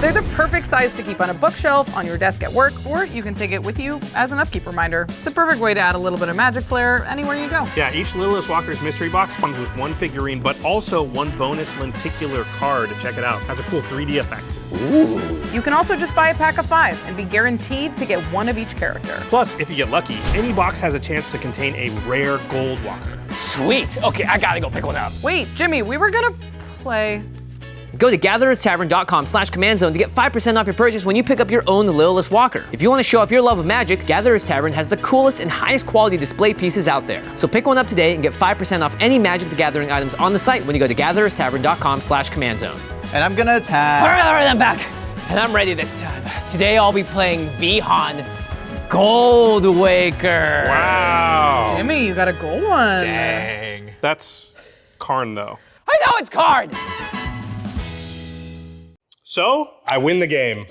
Speaker 7: They're the perfect size to keep on a bookshelf, on your desk at work, or you can take it with you as an upkeep reminder. It's a perfect way to add a little bit of magic flair anywhere you go.
Speaker 1: Yeah, each Lilith Walker's mystery box comes with 1 figurine, but also 1 bonus lenticular card. Check it out. Has a cool 3D effect.
Speaker 7: Ooh. You can also just buy a pack of 5 and be guaranteed to get 1 of each character.
Speaker 1: Plus, if you get lucky, any box has a chance to contain a rare gold walker.
Speaker 4: Sweet. Okay, I gotta go pick one up.
Speaker 7: Wait, Jimmy, we were gonna play.
Speaker 4: Go to Gatherer'sTavern.com/command zone to get 5% off your purchase when you pick up your own Lilith Walker. If you want to show off your love of magic, Gatherer's Tavern has the coolest and highest quality display pieces out there. So pick one up today and get 5% off any Magic the Gathering items on the site when you go to Gatherer'sTavern.com/command zone.
Speaker 5: And I'm gonna attack.
Speaker 4: All right, I'm back. And I'm ready this time. Today I'll be playing Vihan Goldwaker.
Speaker 1: Wow.
Speaker 7: Jimmy, you got a gold one.
Speaker 1: Dang. That's Karn, though.
Speaker 4: I know it's card.
Speaker 1: So, I win the game.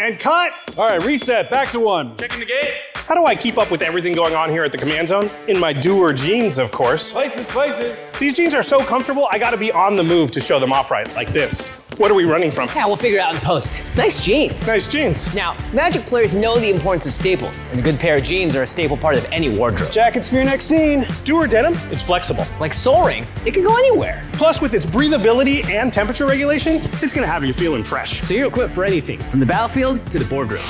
Speaker 1: And cut!
Speaker 8: All right, reset, back to 1.
Speaker 1: Checking the gate. How do I keep up with everything going on here at the command zone? In my DUER jeans, of course.
Speaker 8: Places.
Speaker 1: These jeans are so comfortable, I gotta be on the move to show them off right, like this. What are we running from?
Speaker 4: Yeah, we'll figure it out in post. Nice jeans.
Speaker 1: Nice jeans.
Speaker 4: Now, Magic players know the importance of staples, and a good pair of jeans are a staple part of any wardrobe.
Speaker 8: Jackets for your next scene.
Speaker 1: DUER denim, it's flexible.
Speaker 4: Like Soul Ring, it can go anywhere.
Speaker 1: Plus, with its breathability and temperature regulation, it's gonna have you feeling fresh.
Speaker 4: So you're equipped for anything, from the battlefield to the boardroom.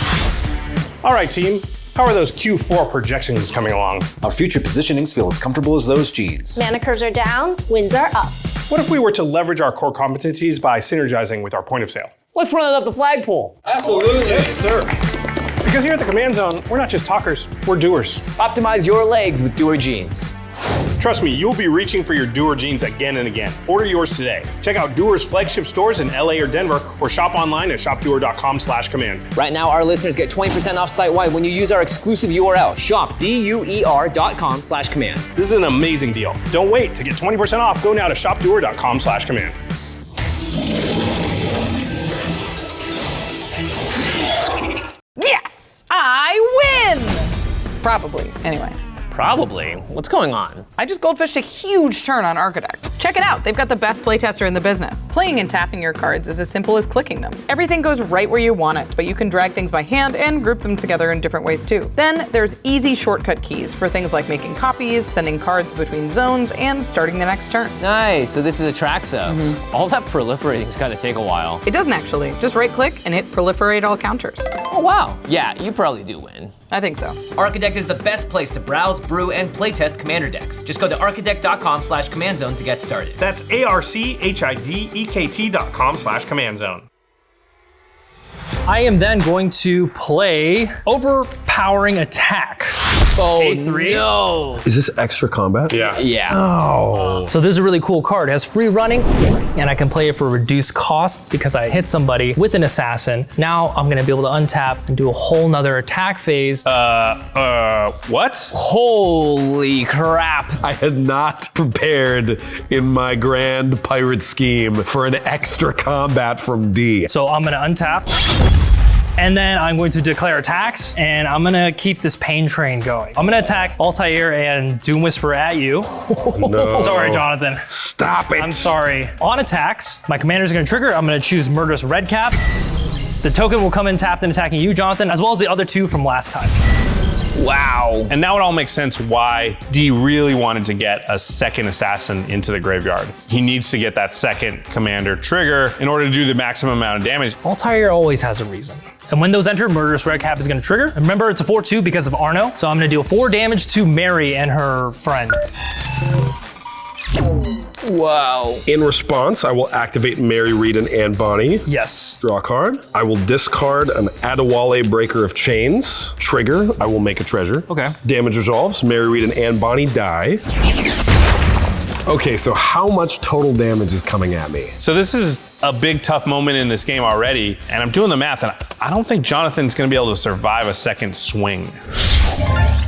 Speaker 1: All right, team. How are those Q4 projections coming along?
Speaker 9: Our future positionings feel as comfortable as those jeans.
Speaker 10: Mana curves are down, wins are up.
Speaker 1: What if we were to leverage our core competencies by synergizing with our point of sale?
Speaker 4: Let's run it up the flagpole.
Speaker 5: Absolutely.
Speaker 1: Yes, sir. Because here at the command zone, we're not just talkers, we're doers.
Speaker 4: Optimize your legs with DUER jeans.
Speaker 1: Trust me, you'll be reaching for your DUER jeans again and again. Order yours today. Check out DUER's flagship stores in LA or Denver, or shop online at shopduer.com/command.
Speaker 4: Right now, our listeners get 20% off site-wide when you use our exclusive URL, shopduer.com/command.
Speaker 1: This is an amazing deal. Don't wait to get 20% off. Go now to shopduer.com/command.
Speaker 7: Yes! I win! Probably, anyway.
Speaker 4: Probably. What's going on?
Speaker 7: I just goldfished a huge turn on ARCHIDEKT. Check it out, they've got the best playtester in the business. Playing and tapping your cards is as simple as clicking them. Everything goes right where you want it, but you can drag things by hand and group them together in different ways too. Then there's easy shortcut keys for things like making copies, sending cards between zones, and starting the next turn.
Speaker 4: Nice, so this is a Traxo. All that proliferating's gotta take a while.
Speaker 7: It doesn't actually. Just right click and hit proliferate all counters.
Speaker 4: Oh wow. Yeah, you probably do win.
Speaker 7: I think so.
Speaker 4: ARCHIDEKT is the best place to browse, brew, and playtest commander decks. Just go to archidekt.com/command zone to get started.
Speaker 1: That's ARCHIDEKT.com/command zone.
Speaker 2: I am then going to play Overpowering Attack.
Speaker 4: Oh,
Speaker 2: A3.
Speaker 4: no.
Speaker 6: Is this extra combat?
Speaker 1: Yeah.
Speaker 4: Yeah.
Speaker 6: Oh.
Speaker 2: So this is a really cool card. It has free running, and I can play it for reduced cost because I hit somebody with an assassin. Now I'm gonna be able to untap and do a whole nother attack phase.
Speaker 1: What?
Speaker 4: Holy crap.
Speaker 6: I had not prepared in my grand pirate scheme for an extra combat from D.
Speaker 2: So I'm gonna untap, and then I'm going to declare attacks, and I'm gonna keep this pain train going. I'm gonna attack Altair and Doom Whisper at you.
Speaker 6: No.
Speaker 2: Sorry, Jonathan.
Speaker 6: Stop it.
Speaker 2: I'm sorry. On attacks, my commander's gonna trigger. I'm gonna choose Murderous Redcap. The token will come in tapped and attacking you, Jonathan, as well as the other two from last time.
Speaker 4: Wow.
Speaker 1: And now it all makes sense why D really wanted to get a second assassin into the graveyard. He needs to get that second commander trigger in order to do the maximum amount of damage.
Speaker 2: Altair always has a reason. And when those enter, Murderous Redcap is gonna trigger. And remember, it's a 4/2 because of Arno. So I'm gonna deal 4 damage to Mary and her friend.
Speaker 4: Wow.
Speaker 6: In response, I will activate Mary, Reed, and Anne Bonny.
Speaker 2: Yes.
Speaker 6: Draw a card. I will discard an Adewale Breaker of Chains. Trigger, I will make a treasure.
Speaker 2: Okay.
Speaker 6: Damage resolves. Mary, Reed, and Anne Bonny die. Okay, so how much total damage is coming at me?
Speaker 1: So this is a big tough moment in this game already, and I'm doing the math, and I don't think Jonathan's gonna be able to survive a second swing.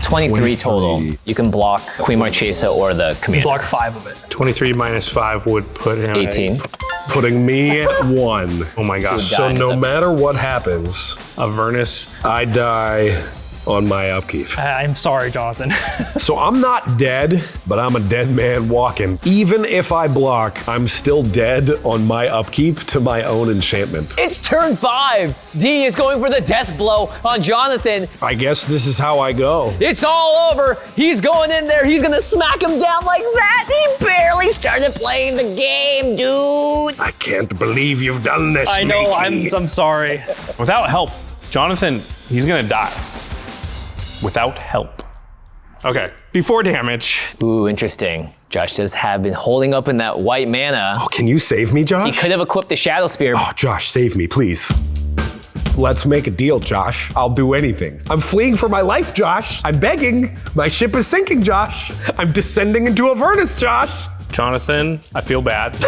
Speaker 4: 23 total. You can block Queen Marchesa or the commander.
Speaker 2: Block 5 of it.
Speaker 1: 23 minus 5 would put him
Speaker 4: 18.
Speaker 6: Putting me at 1.
Speaker 1: Oh my gosh.
Speaker 6: So no matter what happens,
Speaker 1: Avernus.
Speaker 6: I die on my upkeep.
Speaker 2: I'm sorry, Jonathan.
Speaker 6: So I'm not dead, but I'm a dead man walking. Even if I block, I'm still dead on my upkeep to my own enchantment.
Speaker 4: It's turn 5. D is going for the death blow on Jonathan.
Speaker 6: I guess this is how I go.
Speaker 4: It's all over. He's going in there. He's gonna smack him down like that. He barely started playing the game, dude.
Speaker 6: I can't believe you've done this,
Speaker 2: I know,
Speaker 6: matey.
Speaker 2: I'm sorry.
Speaker 1: Without help, Jonathan, he's gonna die. Without help. Okay, before damage.
Speaker 4: Ooh, interesting. Josh does have been holding up in that white mana.
Speaker 6: Oh, can you save me,
Speaker 4: He
Speaker 6: Josh?
Speaker 4: could have equipped the Shadow Spear.
Speaker 6: Oh, Josh, save me, please. Let's make a deal, Josh. I'll do anything. I'm fleeing for my life, Josh. I'm begging. My ship is sinking, Josh. I'm descending into Avernus, Josh.
Speaker 1: Jonathan, I feel bad.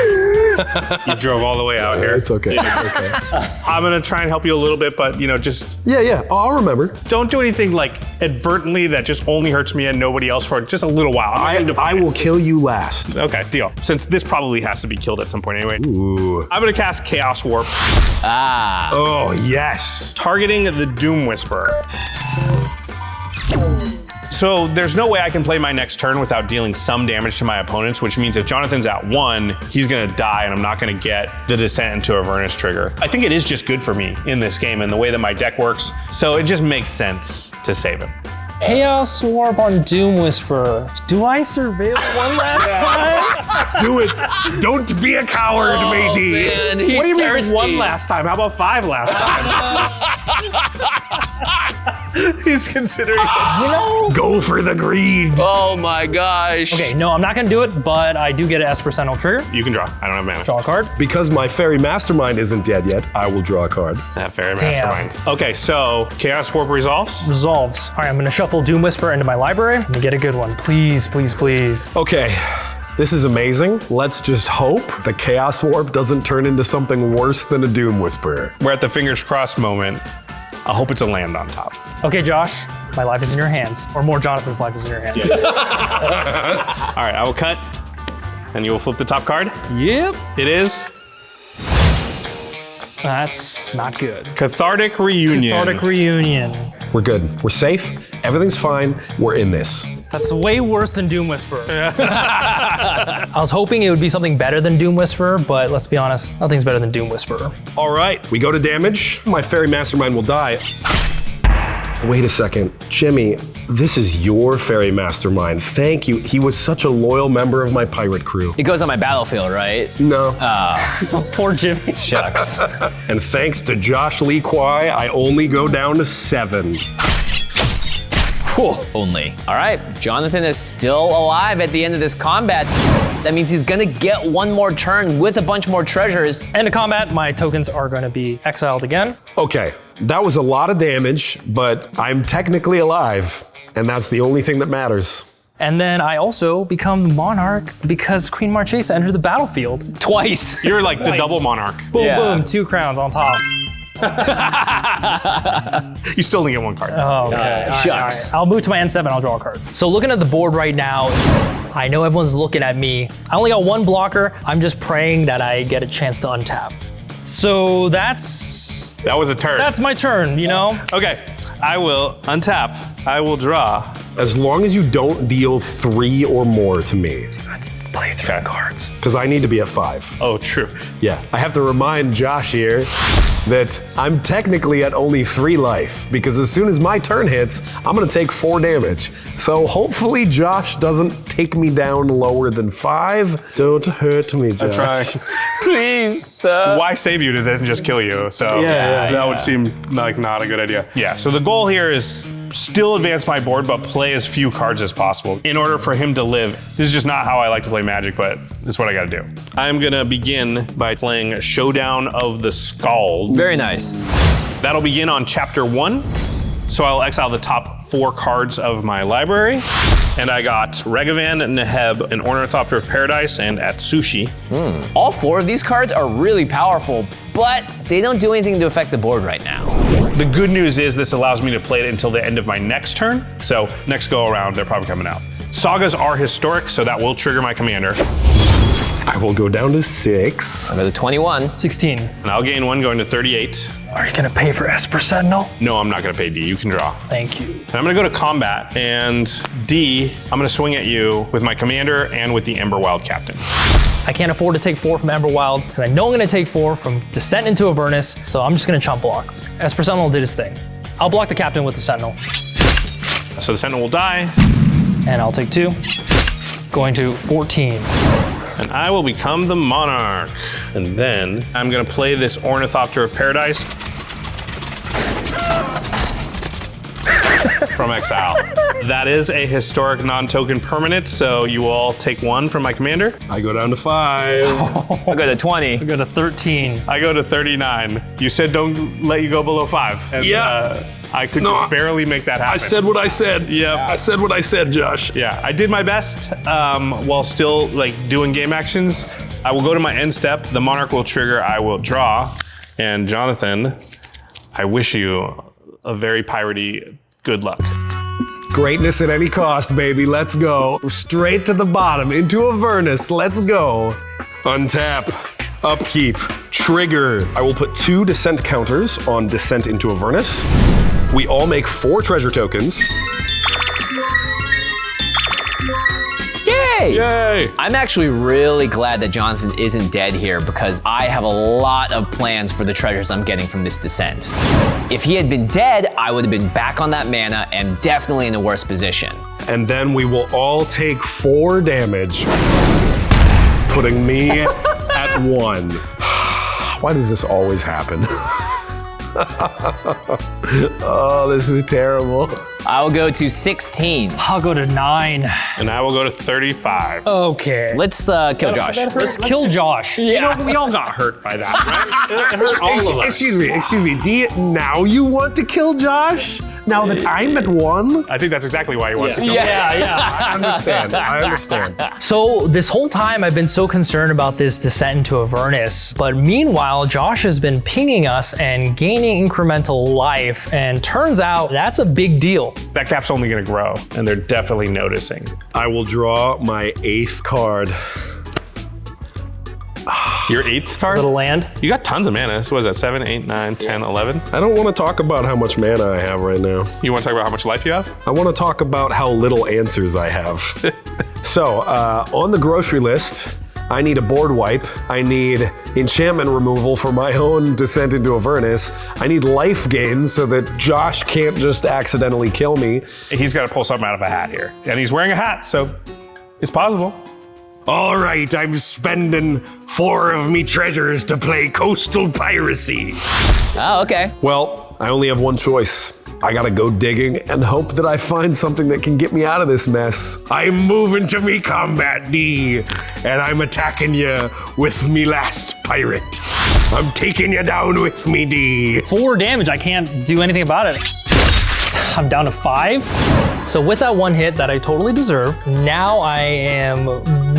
Speaker 1: You drove all the way out here.
Speaker 6: It's okay. It's okay.
Speaker 1: I'm gonna try and help you a little bit, but just
Speaker 6: Yeah. I'll remember.
Speaker 1: don't do anything like advertently that just only hurts me and nobody else for just a little while.
Speaker 6: I will kill you last.
Speaker 1: Okay, deal. Since this probably has to be killed at some point anyway.
Speaker 6: Ooh.
Speaker 1: I'm gonna cast Chaos Warp,
Speaker 4: Ah.
Speaker 6: Oh, yes.
Speaker 1: targeting the Doom Whisperer. So there's no way I can play my next turn without dealing some damage to my opponents, which means if Jonathan's at 1, he's gonna die and I'm not gonna get the Descent into Avernus trigger. I think it is just good for me in this game and the way that my deck works, so it just makes sense to save him.
Speaker 2: Chaos Warp on Doom Whisperer. Do I surveil one last time?
Speaker 6: Do it. Don't be a coward, matey.
Speaker 4: Man, he's
Speaker 1: What do you mean
Speaker 4: thirsty.
Speaker 1: 1 last time? How about 5 last time? He's considering it.
Speaker 6: Go for the greed.
Speaker 4: Oh my gosh.
Speaker 2: Okay, no, I'm not gonna do it, but I do get an S% trigger.
Speaker 1: You can draw. I don't have mana.
Speaker 2: Draw a card.
Speaker 6: Because my fairy mastermind isn't dead yet, I will draw a card.
Speaker 1: That fair
Speaker 2: Damn.
Speaker 1: mastermind. Okay, so Chaos Warp resolves.
Speaker 2: Resolves. All right, I'm gonna shuffle Doom Whisperer into my library and get a good one. Please, please, please.
Speaker 6: Okay, this is amazing. Let's just hope the Chaos Warp doesn't turn into something worse than a Doom Whisperer.
Speaker 1: We're at the fingers crossed moment. I hope it's a land on top.
Speaker 2: Okay, Josh, my life is in your hands. Or more, Jonathan's life is in your hands.
Speaker 1: All right, I will cut, and you will flip the top card.
Speaker 2: Yep.
Speaker 1: It is
Speaker 2: That's not good.
Speaker 1: Cathartic Reunion.
Speaker 2: Cathartic Reunion.
Speaker 6: We're good. We're safe. Everything's fine. We're in this.
Speaker 2: That's way worse than Doom Whisperer. I was hoping it would be something better than Doom Whisperer, but let's be honest, nothing's better than Doom Whisperer.
Speaker 6: All right, we go to damage. My fairy mastermind will die. Wait a second. Jimmy, this is your fairy mastermind. Thank you. He was such a loyal member of my pirate crew.
Speaker 4: It goes on my battlefield, right?
Speaker 6: No.
Speaker 2: Poor Jimmy.
Speaker 4: Shucks.
Speaker 6: And thanks to Josh Lee Kwai, I only go down to 7.
Speaker 4: Whew, only. All right, Jonathan is still alive at the end of this combat. That means he's gonna get one more turn with a bunch more treasures.
Speaker 2: End of combat, my tokens are gonna be exiled again.
Speaker 6: Okay, that was a lot of damage, but I'm technically alive. And that's the only thing that matters.
Speaker 2: And then I also become the monarch because Queen Marchesa entered the battlefield.
Speaker 4: Twice.
Speaker 1: You're like the double monarch.
Speaker 2: Boom,
Speaker 4: Yeah.
Speaker 2: boom, 2 crowns on top.
Speaker 1: You still didn't get 1 card.
Speaker 2: Oh, okay. All
Speaker 4: shucks.
Speaker 2: right. I'll move to my N7, I'll draw a card. So looking at the board right now, I know everyone's looking at me. I only got 1 blocker. I'm just praying that I get a chance to untap. So
Speaker 1: That was a turn.
Speaker 2: that's my turn, you know?
Speaker 1: Okay, I will untap. I will draw.
Speaker 6: As long as you don't deal 3 or more to me,
Speaker 2: Play 3 cards.
Speaker 6: because I need to be at 5.
Speaker 1: Oh, true.
Speaker 6: Yeah. I have to remind Josh here that I'm technically at only 3 life, because as soon as my turn hits, I'm gonna take 4 damage. So hopefully Josh doesn't take me down lower than 5. Don't hurt me, Josh.
Speaker 1: Try.
Speaker 4: Please.
Speaker 1: Why save you to then just kill you? So that would seem like not a good idea. Yeah, so the goal here is still advance my board, but play as few cards as possible in order for him to live. This is just not how I like to play Magic, but it's what I gotta do. I'm gonna begin by playing Showdown of the Scald.
Speaker 4: Very nice.
Speaker 1: That'll begin on chapter 1. So I'll exile the top 4 cards of my library. And I got Regavan, Neheb, an Ornithopter of Paradise, and Atsushi.
Speaker 4: All 4 of these cards are really powerful, but they don't do anything to affect the board right now.
Speaker 1: The good news is this allows me to play it until the end of my next turn. So next go around, they're probably coming out. Sagas are historic, so that will trigger my commander.
Speaker 6: I will go down to 6.
Speaker 4: I go to 21.
Speaker 2: 16.
Speaker 1: And I'll gain 1 going to 38.
Speaker 2: Are you gonna pay for Esper Sentinel?
Speaker 1: No, I'm not gonna pay D, you can draw.
Speaker 2: Thank you.
Speaker 1: And I'm gonna go to combat, and D, I'm gonna swing at you with my commander and with the Emberwild Captain.
Speaker 2: I can't afford to take 4 from Everwild, and I know I'm gonna take 4 from Descent into Avernus, so I'm just gonna chump block. Esper Sentinel did his thing. I'll block the captain with the Sentinel,
Speaker 1: So the Sentinel will die,
Speaker 2: and I'll take 2. Going to 14.
Speaker 1: and I will become the monarch. And then I'm gonna play this Ornithopter of Paradise from exile. That is a historic non-token permanent, so you all take 1 from my commander.
Speaker 6: I go down to 5.
Speaker 4: I go to 20.
Speaker 2: I go to 13.
Speaker 1: I go to 39. You said don't let you go below 5. And, I could just barely make that happen.
Speaker 6: I said what I said.
Speaker 1: Yep.
Speaker 6: I said what I said, Josh.
Speaker 1: Yeah, I did my best while still like doing game actions. I will go to my end step. The monarch will trigger. I will draw. And Jonathan, I wish you a very piratey good luck.
Speaker 6: Greatness at any cost, baby. Let's go. Straight to the bottom, into Avernus. Let's go. Untap. Upkeep. Trigger. I will put 2 descent counters on Descent into Avernus. We all make 4 treasure tokens.
Speaker 4: Yay!
Speaker 1: Yay!
Speaker 4: I'm actually really glad that Jonathan isn't dead here because I have a lot of plans for the treasures I'm getting from this descent. If he had been dead, I would have been back on that mana and definitely in a worse position.
Speaker 6: And then we will all take 4 damage, putting me at 1. Why does this always happen? Oh, this is terrible.
Speaker 4: I will go to 16.
Speaker 2: I'll go to 9.
Speaker 1: And I will go to 35.
Speaker 2: Okay.
Speaker 4: Let's kill Josh.
Speaker 2: Let's kill Josh.
Speaker 1: You know, we all got hurt by that, right? It hurt all of us.
Speaker 6: Excuse me. Now you want to kill Josh? Now that I'm at 1?
Speaker 1: I think that's exactly why he wants to kill me.
Speaker 6: I understand.
Speaker 2: So this whole time I've been so concerned about this descent into Avernus, but meanwhile Josh has been pinging us and gaining incremental life, and turns out that's a big deal.
Speaker 1: That cap's only gonna grow, and they're definitely noticing.
Speaker 6: I will draw my 8th card.
Speaker 1: Your 8th card?
Speaker 2: Little land.
Speaker 1: You got tons of mana. So what is that, 7, 8, 9, 10, 11?
Speaker 6: I don't want to talk about how much mana I have right now.
Speaker 1: You want to talk about how much life you have?
Speaker 6: I want to talk about how little answers I have. So, on the grocery list, I need a board wipe. I need enchantment removal for my own descent into Avernus. I need life gain so that Josh can't just accidentally kill me.
Speaker 1: He's got to pull something out of a hat here. And he's wearing a hat, so it's possible.
Speaker 6: All right, I'm spending 4 of me treasures to play coastal piracy.
Speaker 4: Oh, okay.
Speaker 6: Well, I only have one choice. I gotta go digging and hope that I find something that can get me out of this mess. I'm moving to me combat, D, and I'm attacking you with me last pirate. I'm taking you down with me, D.
Speaker 2: 4 damage, I can't do anything about it. I'm down to 5. So with that one hit that I totally deserve, now I am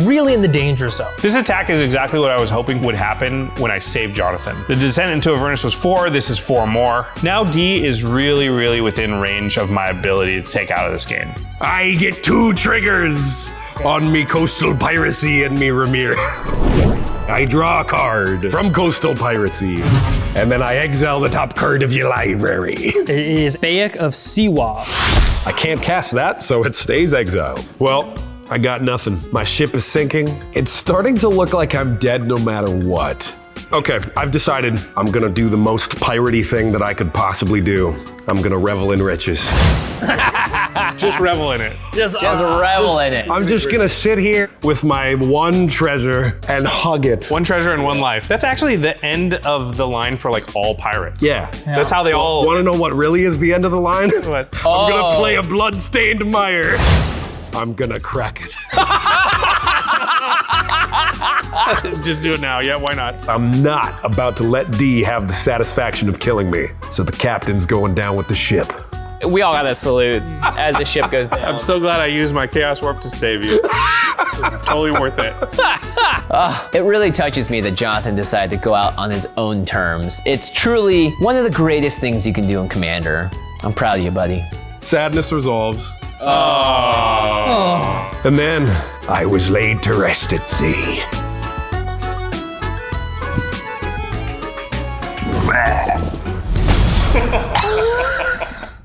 Speaker 2: really in the danger zone.
Speaker 1: This attack is exactly what I was hoping would happen when I saved Jonathan. The descent into Avernus was 4, this is 4 more. Now D is really, really within range of my ability to take out of this game.
Speaker 6: I get 2 triggers on me Coastal Piracy and me Ramirez. I draw a card from Coastal Piracy, and then I exile the top card of your library.
Speaker 2: It is Bayek of Siwa.
Speaker 6: I can't cast that, so it stays exiled. Well, I got nothing. My ship is sinking. It's starting to look like I'm dead no matter what. Okay, I've decided I'm gonna do the most piratey thing that I could possibly do. I'm gonna revel in riches.
Speaker 1: Just revel in it.
Speaker 4: Just revel in it.
Speaker 6: I'm just gonna sit here with my 1 treasure and hug it.
Speaker 1: 1 treasure and 1 life. That's actually the end of the line for like all pirates.
Speaker 6: Yeah.
Speaker 1: That's how they all.
Speaker 6: Want to know what really is the end of the line?
Speaker 1: What?
Speaker 6: I'm gonna play a blood-stained mire. I'm gonna crack it.
Speaker 1: Just do it now. Yeah, why not?
Speaker 6: I'm not about to let D have the satisfaction of killing me. So the captain's going down with the ship.
Speaker 4: We all gotta salute as the ship goes down.
Speaker 1: I'm so glad I used my Chaos Warp to save you. Totally worth it.
Speaker 4: It really touches me that Jonathan decided to go out on his own terms. It's truly one of the greatest things you can do in Commander. I'm proud of you, buddy.
Speaker 6: Sadness resolves. And then I was laid to rest at sea.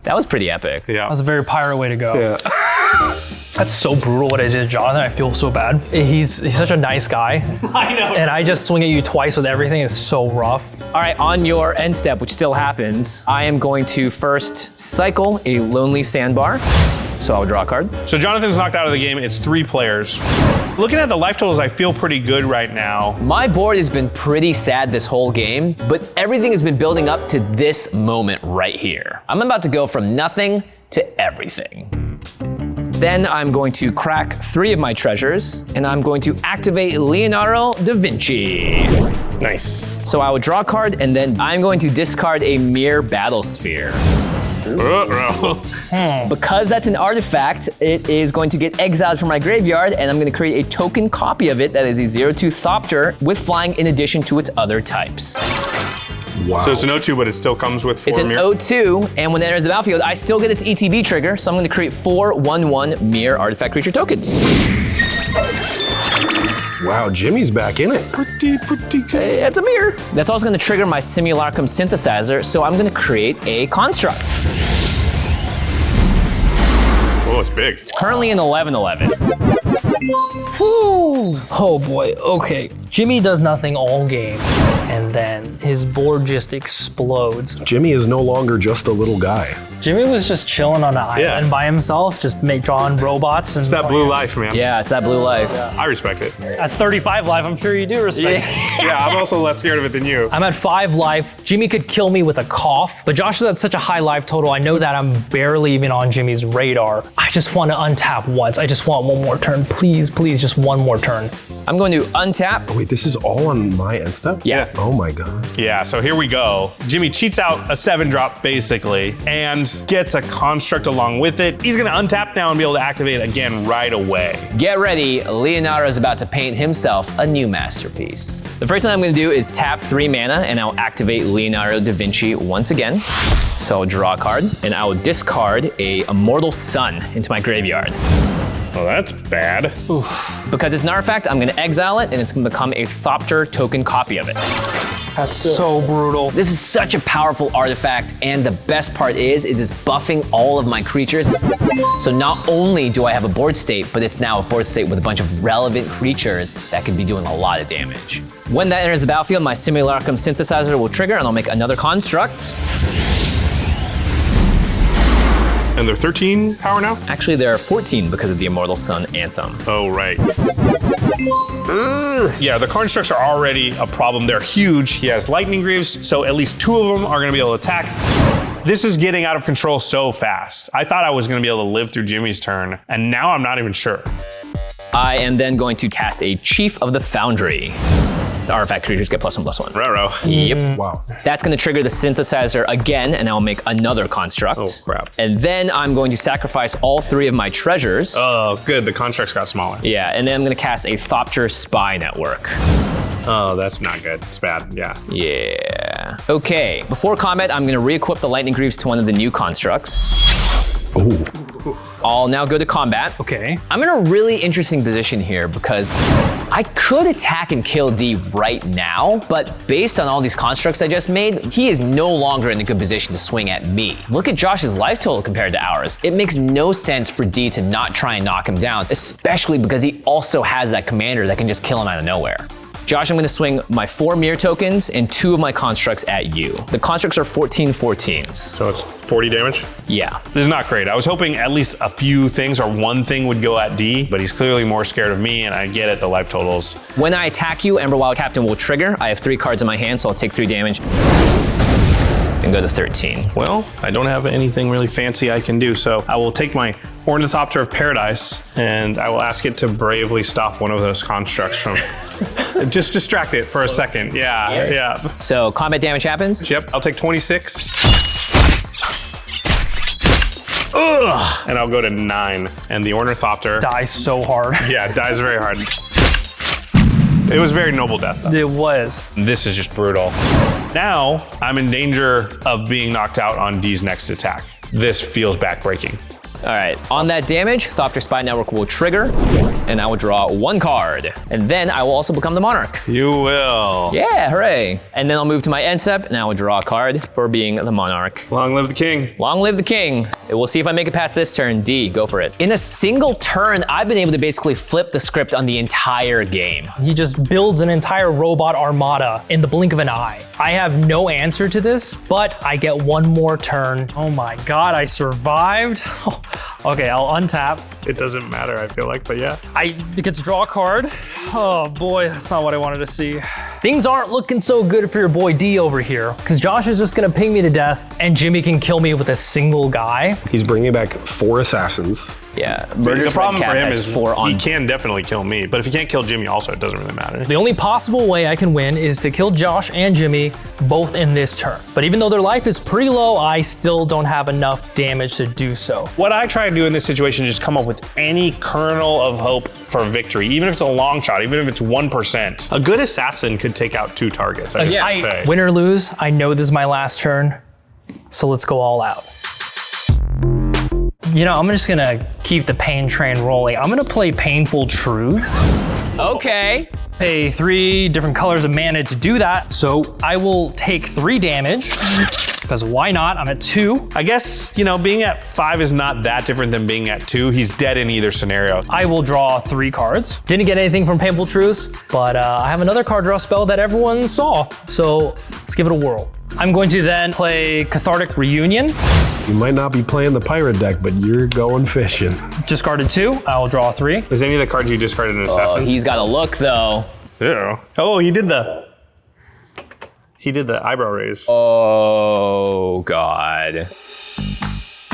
Speaker 4: That was pretty epic.
Speaker 1: Yeah.
Speaker 2: That was a very pirate way to go.
Speaker 6: Yeah.
Speaker 2: That's so brutal what I did to Jonathan. I feel so bad. He's such a nice guy.
Speaker 8: I know.
Speaker 2: And I just swing at you twice with everything. It's so rough.
Speaker 4: All right, on your end step, which still happens, I am going to first cycle a Lonely Sandbar. So I'll draw a card.
Speaker 1: So Jonathan's knocked out of the game. It's 3 players. Looking at the life totals, I feel pretty good right now.
Speaker 4: My board has been pretty sad this whole game, but everything has been building up to this moment right here. I'm about to go from nothing to everything. Then I'm going to crack 3 of my treasures, and I'm going to activate Leonardo da Vinci.
Speaker 1: Nice.
Speaker 4: So I will draw a card, and then I'm going to discard a mere battle sphere. Because that's an artifact, it is going to get exiled from my graveyard, and I'm going to create a token copy of it that is a 0/2 Thopter with flying in addition to its other types.
Speaker 6: Wow.
Speaker 1: So it's an O2, but it still comes with 4
Speaker 4: It's an
Speaker 1: mirror.
Speaker 4: O2, and when it enters the battlefield, I still get its ETB trigger, so I'm going to create 4 1/1 mirror artifact creature tokens.
Speaker 6: Wow, Jimmy's back in it. Pretty good.
Speaker 4: It's a mirror. That's also going to trigger my Simulacrum Synthesizer, so I'm going to create a construct.
Speaker 1: Oh, it's big.
Speaker 4: Currently in 11/11.
Speaker 2: Oh boy, okay. Jimmy does nothing all game, and then his board just explodes.
Speaker 6: Jimmy is no longer just a little guy.
Speaker 2: Jimmy was just chilling on an island by himself, just drawing robots. And
Speaker 1: It's that blue life, man.
Speaker 4: Yeah, it's that blue life.
Speaker 1: I respect it.
Speaker 2: At 35 life, I'm sure you do respect it.
Speaker 1: Yeah, I'm also less scared of it than you.
Speaker 2: I'm at 5 life. Jimmy could kill me with a cough, but Josh is at such a high life total. I know that I'm barely even on Jimmy's radar. I just want to untap once. I just want one more turn. Please, please, just one more turn.
Speaker 4: I'm going to untap.
Speaker 6: Wait, this is all on my end step?
Speaker 4: Yeah.
Speaker 6: Oh my god.
Speaker 1: Yeah, so here we go. Jimmy cheats out a 7-drop, basically, and gets a construct along with it. He's gonna untap now and be able to activate it again right away.
Speaker 4: Get ready, Leonardo is about to paint himself a new masterpiece. The first thing I'm gonna do is tap 3 mana, and I'll activate Leonardo da Vinci once again. So I'll draw a card, and I will discard a Immortal Sun into my graveyard.
Speaker 1: Oh, that's bad.
Speaker 4: Because it's an artifact, I'm gonna exile it, and it's gonna become a Thopter token copy of it.
Speaker 2: That's so brutal.
Speaker 4: This is such a powerful artifact, and the best part is it's buffing all of my creatures. So not only do I have a board state, but it's now a board state with a bunch of relevant creatures that could be doing a lot of damage. When that enters the battlefield, my Simulacrum Synthesizer will trigger, and I'll make another construct.
Speaker 1: And they're 13 power now?
Speaker 4: Actually, there are 14 because of the Immortal Sun Anthem.
Speaker 1: Oh, right. Yeah, the constructs are already a problem. They're huge. He has lightning greaves, so at least 2 of them are gonna be able to attack. This is getting out of control so fast. I thought I was gonna be able to live through Jimmy's turn, and now I'm not even sure.
Speaker 4: I am then going to cast a Chief of the Foundry. The artifact creatures get +1/+1.
Speaker 1: Ruh-roh.
Speaker 4: Yep.
Speaker 6: Wow.
Speaker 4: That's gonna trigger the synthesizer again, and I'll make another construct.
Speaker 1: Oh, crap.
Speaker 4: And then I'm going to sacrifice all 3 of my treasures.
Speaker 1: Oh, good. The constructs got smaller.
Speaker 4: Yeah, and then I'm gonna cast a Thopter Spy Network.
Speaker 1: Oh, that's not good. It's bad. Yeah.
Speaker 4: Yeah. Okay, before combat, I'm gonna re-equip the Lightning Greaves to one of the new constructs.
Speaker 6: Ooh.
Speaker 4: I'll now go to combat.
Speaker 2: Okay.
Speaker 4: I'm in a really interesting position here because I could attack and kill D right now, but based on all these constructs I just made, he is no longer in a good position to swing at me. Look at Josh's life total compared to ours. It makes no sense for D to not try and knock him down, especially because he also has that commander that can just kill him out of nowhere. Josh, I'm gonna swing my 4 mirror tokens and 2 of my constructs at you. The constructs are 14/14s.
Speaker 1: So it's 40 damage?
Speaker 4: Yeah.
Speaker 1: This is not great. I was hoping at least a few things or one thing would go at D, but he's clearly more scared of me, and I get it, the life totals.
Speaker 4: When I attack you, Emberwild Captain will trigger. I have 3 cards in my hand, so I'll take 3 damage and go to 13.
Speaker 1: Well, I don't have anything really fancy I can do, so I will take my Ornithopter of Paradise, and I will ask it to bravely stop one of those constructs from... Just distract it for a second. Yeah.
Speaker 4: So combat damage happens?
Speaker 1: Yep, I'll take 26. Ugh! And I'll go to 9. And the Ornithopter...
Speaker 2: Dies so hard.
Speaker 1: Yeah, dies very hard. It was very noble death, though.
Speaker 2: It was.
Speaker 1: This is just brutal. Now, I'm in danger of being knocked out on D's next attack. This feels backbreaking.
Speaker 4: All right, on that damage, Thopter Spy Network will trigger, and I will draw 1 card. And then I will also become the Monarch.
Speaker 1: You will.
Speaker 4: Yeah, hooray. And then I'll move to my end step, and I will draw a card for being the Monarch.
Speaker 1: Long live the king.
Speaker 4: Long live the king. We'll see if I make it past this turn. D, go for it. In a single turn, I've been able to basically flip the script on the entire game.
Speaker 2: He just builds an entire robot armada in the blink of an eye. I have no answer to this, but I get 1 more turn. Oh my God, I survived. Okay, I'll untap.
Speaker 1: It doesn't matter, I feel like, but yeah.
Speaker 2: I get to draw a card. Oh boy, that's not what I wanted to see. Things aren't looking so good for your boy D over here, because Josh is just gonna ping me to death, and Jimmy can kill me with a single guy.
Speaker 6: He's bringing back 4 assassins.
Speaker 4: Yeah,
Speaker 1: The problem for him is
Speaker 4: 4 on.
Speaker 1: he can definitely kill me, but if he can't kill Jimmy also, it doesn't really matter.
Speaker 2: The only possible way I can win is to kill Josh and Jimmy both in this turn. But even though their life is pretty low, I still don't have enough damage to do so.
Speaker 1: What I try to do in this situation is just come up with any kernel of hope for victory, even if it's a long shot, even if it's 1%. A good assassin could take out 2 targets, I just have to say.
Speaker 2: Win or lose, I know this is my last turn, so let's go all out. You know, I'm just gonna keep the pain train rolling. I'm gonna play Painful Truths.
Speaker 4: Okay.
Speaker 2: Pay 3 different colors of mana to do that. So I will take 3 damage, because why not? I'm at 2.
Speaker 1: I guess, you know, being at 5 is not that different than being at 2. He's dead in either scenario.
Speaker 2: I will draw 3 cards. Didn't get anything from Painful Truths, but I have another card draw spell that everyone saw. So let's give it a whirl. I'm going to then play Cathartic Reunion.
Speaker 6: You might not be playing the pirate deck, but you're going fishing.
Speaker 2: Discarded 2, I will draw 3.
Speaker 1: Is any of the cards you discarded an assassin?
Speaker 4: Oh, he's got a look though.
Speaker 1: Yeah. Oh, he did the eyebrow raise.
Speaker 4: Oh, God.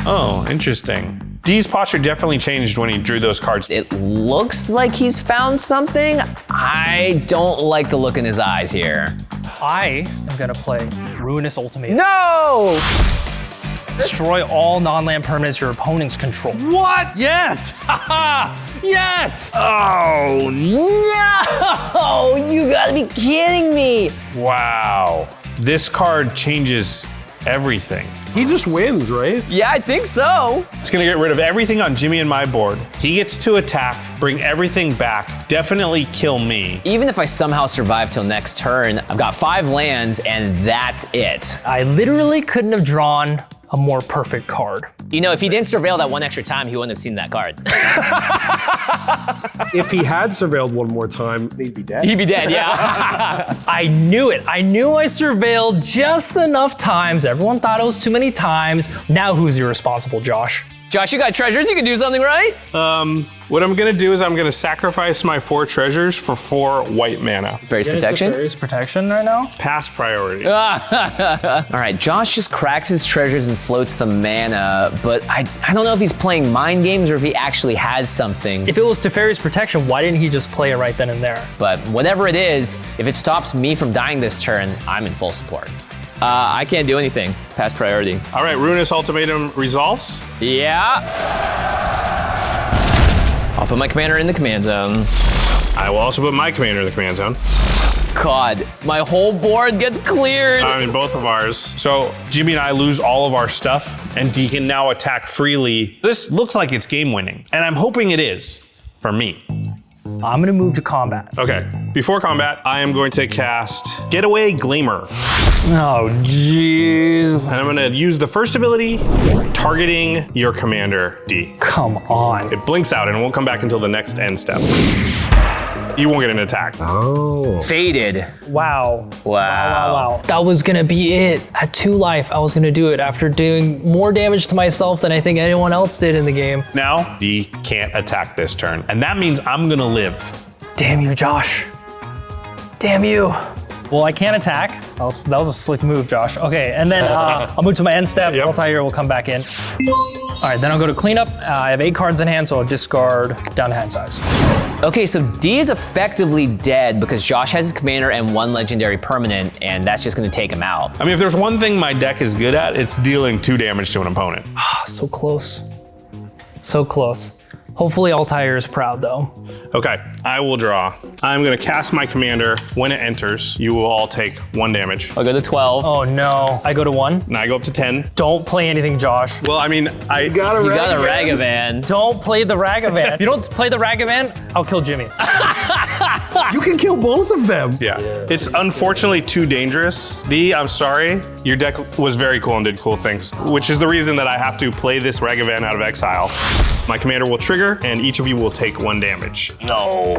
Speaker 1: Oh, interesting. D's posture definitely changed when he drew those cards.
Speaker 4: It looks like he's found something. I don't like the look in his eyes here.
Speaker 2: I am gonna play Ruinous Ultimatum.
Speaker 4: No!
Speaker 2: Destroy all non-land permanents your opponents control.
Speaker 1: What?
Speaker 2: Yes! Haha! Yes!
Speaker 4: Oh, no! You gotta be kidding me!
Speaker 1: Wow. This card changes everything.
Speaker 6: He just wins, right?
Speaker 4: Yeah, I think so.
Speaker 1: It's gonna get rid of everything on Jimmy and my board. He gets to attack, bring everything back, definitely kill me.
Speaker 4: Even if I somehow survive till next turn, I've got 5 lands and that's it.
Speaker 2: I literally couldn't have drawn a more perfect card.
Speaker 4: You know, if he didn't surveil that 1 extra time, he wouldn't have seen that card.
Speaker 6: If he had surveilled 1 more time, he'd be dead.
Speaker 4: He'd be dead, yeah.
Speaker 2: I knew it. I knew I surveilled just enough times. Everyone thought it was too many times. Now who's irresponsible, Josh?
Speaker 4: Josh, you got treasures. You can do something, right?
Speaker 1: What I'm gonna do is I'm gonna sacrifice my 4 treasures for 4 white mana.
Speaker 4: Fairy's protection.
Speaker 2: Fairy's protection right now.
Speaker 1: Pass priority.
Speaker 4: All right, Josh just cracks his treasures and floats the mana, but I don't know if he's playing mind games or if he actually has something.
Speaker 2: If it was Teferi's protection, why didn't he just play it right then and there?
Speaker 4: But whatever it is, if it stops me from dying this turn, I'm in full support. I can't do anything. Pass priority.
Speaker 1: All right, Ruinous Ultimatum resolves.
Speaker 4: Yeah. I'll put my commander in the command zone.
Speaker 1: I will also put my commander in the command zone.
Speaker 4: God, my whole board gets cleared.
Speaker 1: I mean, both of ours. So Jimmy and I lose all of our stuff, and D can now attack freely. This looks like it's game winning, and I'm hoping it is for me.
Speaker 2: I'm gonna move to combat.
Speaker 1: Okay, before combat, I am going to cast Getaway Glamour.
Speaker 2: Oh, jeez.
Speaker 1: And I'm gonna use the first ability, targeting your commander, D.
Speaker 2: Come on.
Speaker 1: It blinks out and it won't come back until the next end step. You won't get an attack.
Speaker 6: Oh.
Speaker 4: Faded.
Speaker 2: Wow.
Speaker 4: Wow.
Speaker 2: That was gonna be it. At 2 life, I was gonna do it after doing more damage to myself than I think anyone else did in the game.
Speaker 1: Now, D can't attack this turn. And that means I'm gonna live.
Speaker 2: Damn you, Josh. Damn you. Well, I can't attack. That was a slick move, Josh. Okay, and then I'll move to my end step.
Speaker 1: Yep.
Speaker 2: Altair will come back in. All right, then I'll go to cleanup. I have 8 cards in hand, so I'll discard down to hand size.
Speaker 4: Okay, so D is effectively dead because Josh has his commander and 1 legendary permanent, and that's just gonna take him out.
Speaker 1: I mean, if there's one thing my deck is good at, it's dealing 2 damage to an opponent.
Speaker 2: So close. So close. Hopefully Altair is proud though.
Speaker 1: Okay, I will draw. I'm gonna cast my commander. When it enters, you will all take 1 damage.
Speaker 4: I'll go to 12.
Speaker 2: Oh no, I go to 1.
Speaker 1: And I go up to 10.
Speaker 2: Don't play anything, Josh.
Speaker 1: Well, I mean,
Speaker 4: You got a Ragavan.
Speaker 2: Don't play the Ragavan. If you don't play the Ragavan, I'll kill Jimmy.
Speaker 6: You can kill both of them.
Speaker 1: Yeah. It's unfortunately too dangerous. D, I'm sorry. Your deck was very cool and did cool things, which is the reason that I have to play this Ragavan out of exile. My commander will trigger, and each of you will take 1 damage.
Speaker 2: No.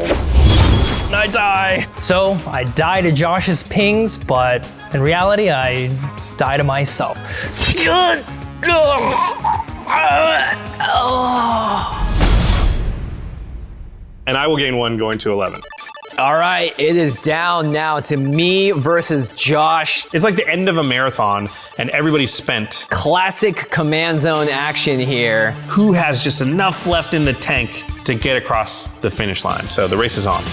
Speaker 2: I die. So I die to Josh's pings, but in reality, I die to myself.
Speaker 1: And I will gain 1 going to 11.
Speaker 4: All right, it is down now to me versus Josh.
Speaker 1: It's like the end of a marathon and everybody's spent.
Speaker 4: Classic command zone action here.
Speaker 1: Who has just enough left in the tank to get across the finish line? So the race is on.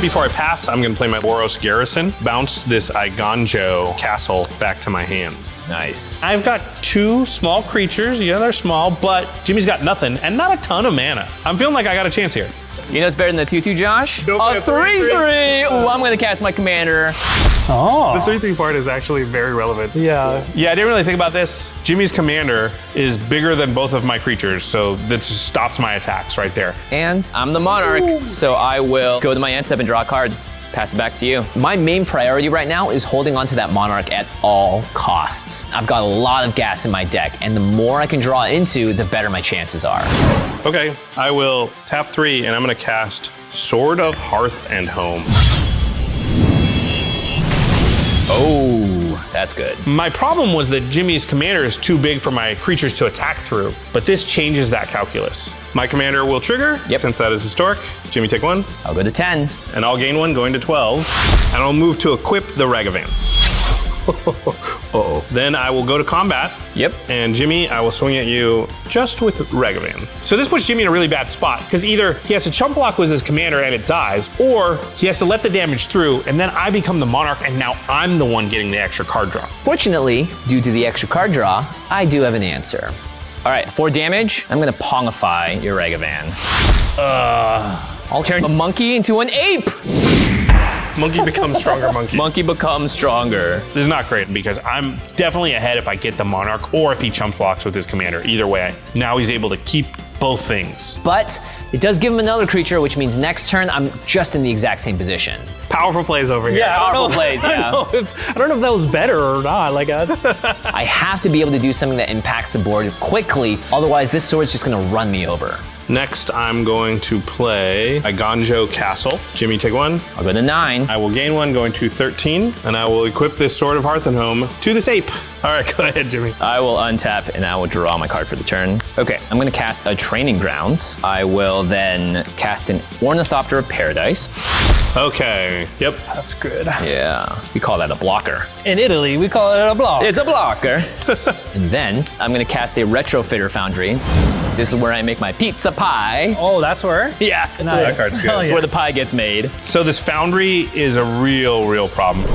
Speaker 1: Before I pass, I'm gonna play my Boros Garrison, bounce this Iganjo castle back to my hand.
Speaker 4: Nice.
Speaker 1: I've got 2 small creatures. Yeah, they're small, but Jimmy's got nothing and not a ton of mana. I'm feeling like I got a chance here.
Speaker 4: You know what's better than the 2/2, Josh?
Speaker 1: Nope,
Speaker 4: A 3/3. Ooh, I'm gonna cast my commander.
Speaker 2: Oh.
Speaker 1: The 3/3 part is actually very relevant.
Speaker 2: Yeah.
Speaker 1: Yeah, I didn't really think about this. Jimmy's commander is bigger than both of my creatures, so that just stops my attacks right there.
Speaker 4: And I'm the monarch, so I will go to my end step and draw a card. Pass it back to you. My main priority right now is holding on to that monarch at all costs. I've got a lot of gas in my deck, and the more I can draw into, the better my chances are.
Speaker 1: Okay, I will tap 3, and I'm gonna cast Sword of Hearth and Home.
Speaker 4: Oh, that's good.
Speaker 1: My problem was that Jimmy's commander is too big for my creatures to attack through, but this changes that calculus. My commander will trigger, since that is historic. Jimmy, take 1.
Speaker 4: I'll go to 10.
Speaker 1: And I'll gain 1 going to 12. And I'll move to equip the Ragavan. Uh-oh. Then I will go to combat.
Speaker 4: Yep.
Speaker 1: And Jimmy, I will swing at you just with Ragavan. So this puts Jimmy in a really bad spot, because either he has to chump block with his commander and it dies, or he has to let the damage through, and then I become the monarch, and now I'm the one getting the extra card draw.
Speaker 4: Fortunately, due to the extra card draw, I do have an answer. All right, for damage, I'm gonna Pongify your Ragavan. I'll turn a monkey into an ape.
Speaker 1: Monkey becomes stronger monkey.
Speaker 4: Monkey becomes stronger.
Speaker 1: This is not great because I'm definitely ahead if I get the monarch or if he chump blocks with his commander. Either way, now he's able to keep both things.
Speaker 4: But it does give him another creature, which means next turn I'm just in the exact same position.
Speaker 1: Powerful plays over here.
Speaker 2: Yeah,
Speaker 4: Powerful plays, yeah.
Speaker 2: I don't know if that was better or not. Like that's.
Speaker 4: I have to be able to do something that impacts the board quickly, otherwise this sword's just gonna run me over.
Speaker 1: Next, I'm going to play a Ganjo Castle. Jimmy, take 1.
Speaker 4: I'll go to 9.
Speaker 1: I will gain 1, going to 13, and I will equip this Sword of Hearthenhome to this ape. All right, go ahead, Jimmy.
Speaker 4: I will untap and I will draw my card for the turn. Okay, I'm gonna cast a Training Grounds. I will then cast an Ornithopter of Paradise.
Speaker 1: Okay, yep.
Speaker 2: That's good.
Speaker 4: Yeah, we call that a blocker.
Speaker 2: In Italy, we call it a block.
Speaker 4: It's a blocker. And then I'm gonna cast a Retrofitter Foundry. This is where I make my pizza pie.
Speaker 2: Oh, that's where?
Speaker 4: Yeah,
Speaker 1: That card's good.
Speaker 2: Hell
Speaker 4: that's
Speaker 2: yeah.
Speaker 4: where the pie gets made.
Speaker 1: So this Foundry is a real problem.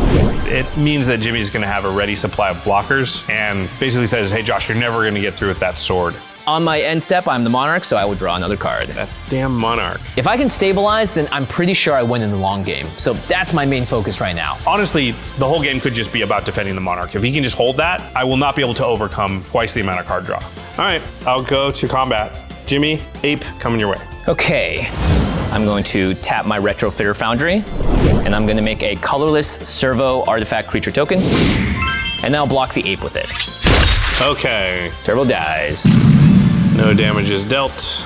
Speaker 1: It means that Jimmy's gonna have a ready supply of blockers and basically says, hey Josh, you're never gonna get through with that sword.
Speaker 4: On my end step, I'm the Monarch, so I will draw another card.
Speaker 1: That damn Monarch.
Speaker 4: If I can stabilize, then I'm pretty sure I win in the long game. So that's my main focus right now.
Speaker 1: Honestly, the whole game could just be about defending the Monarch. If he can just hold that, I will not be able to overcome twice the amount of card draw. All right, I'll go to combat. Jimmy, ape, coming your way.
Speaker 4: Okay, I'm going to tap my Retrofitter Foundry, and I'm gonna make a colorless Servo Artifact Creature token, and then I'll block the ape with it.
Speaker 1: Okay,
Speaker 4: Turbo dies.
Speaker 1: no damage is dealt.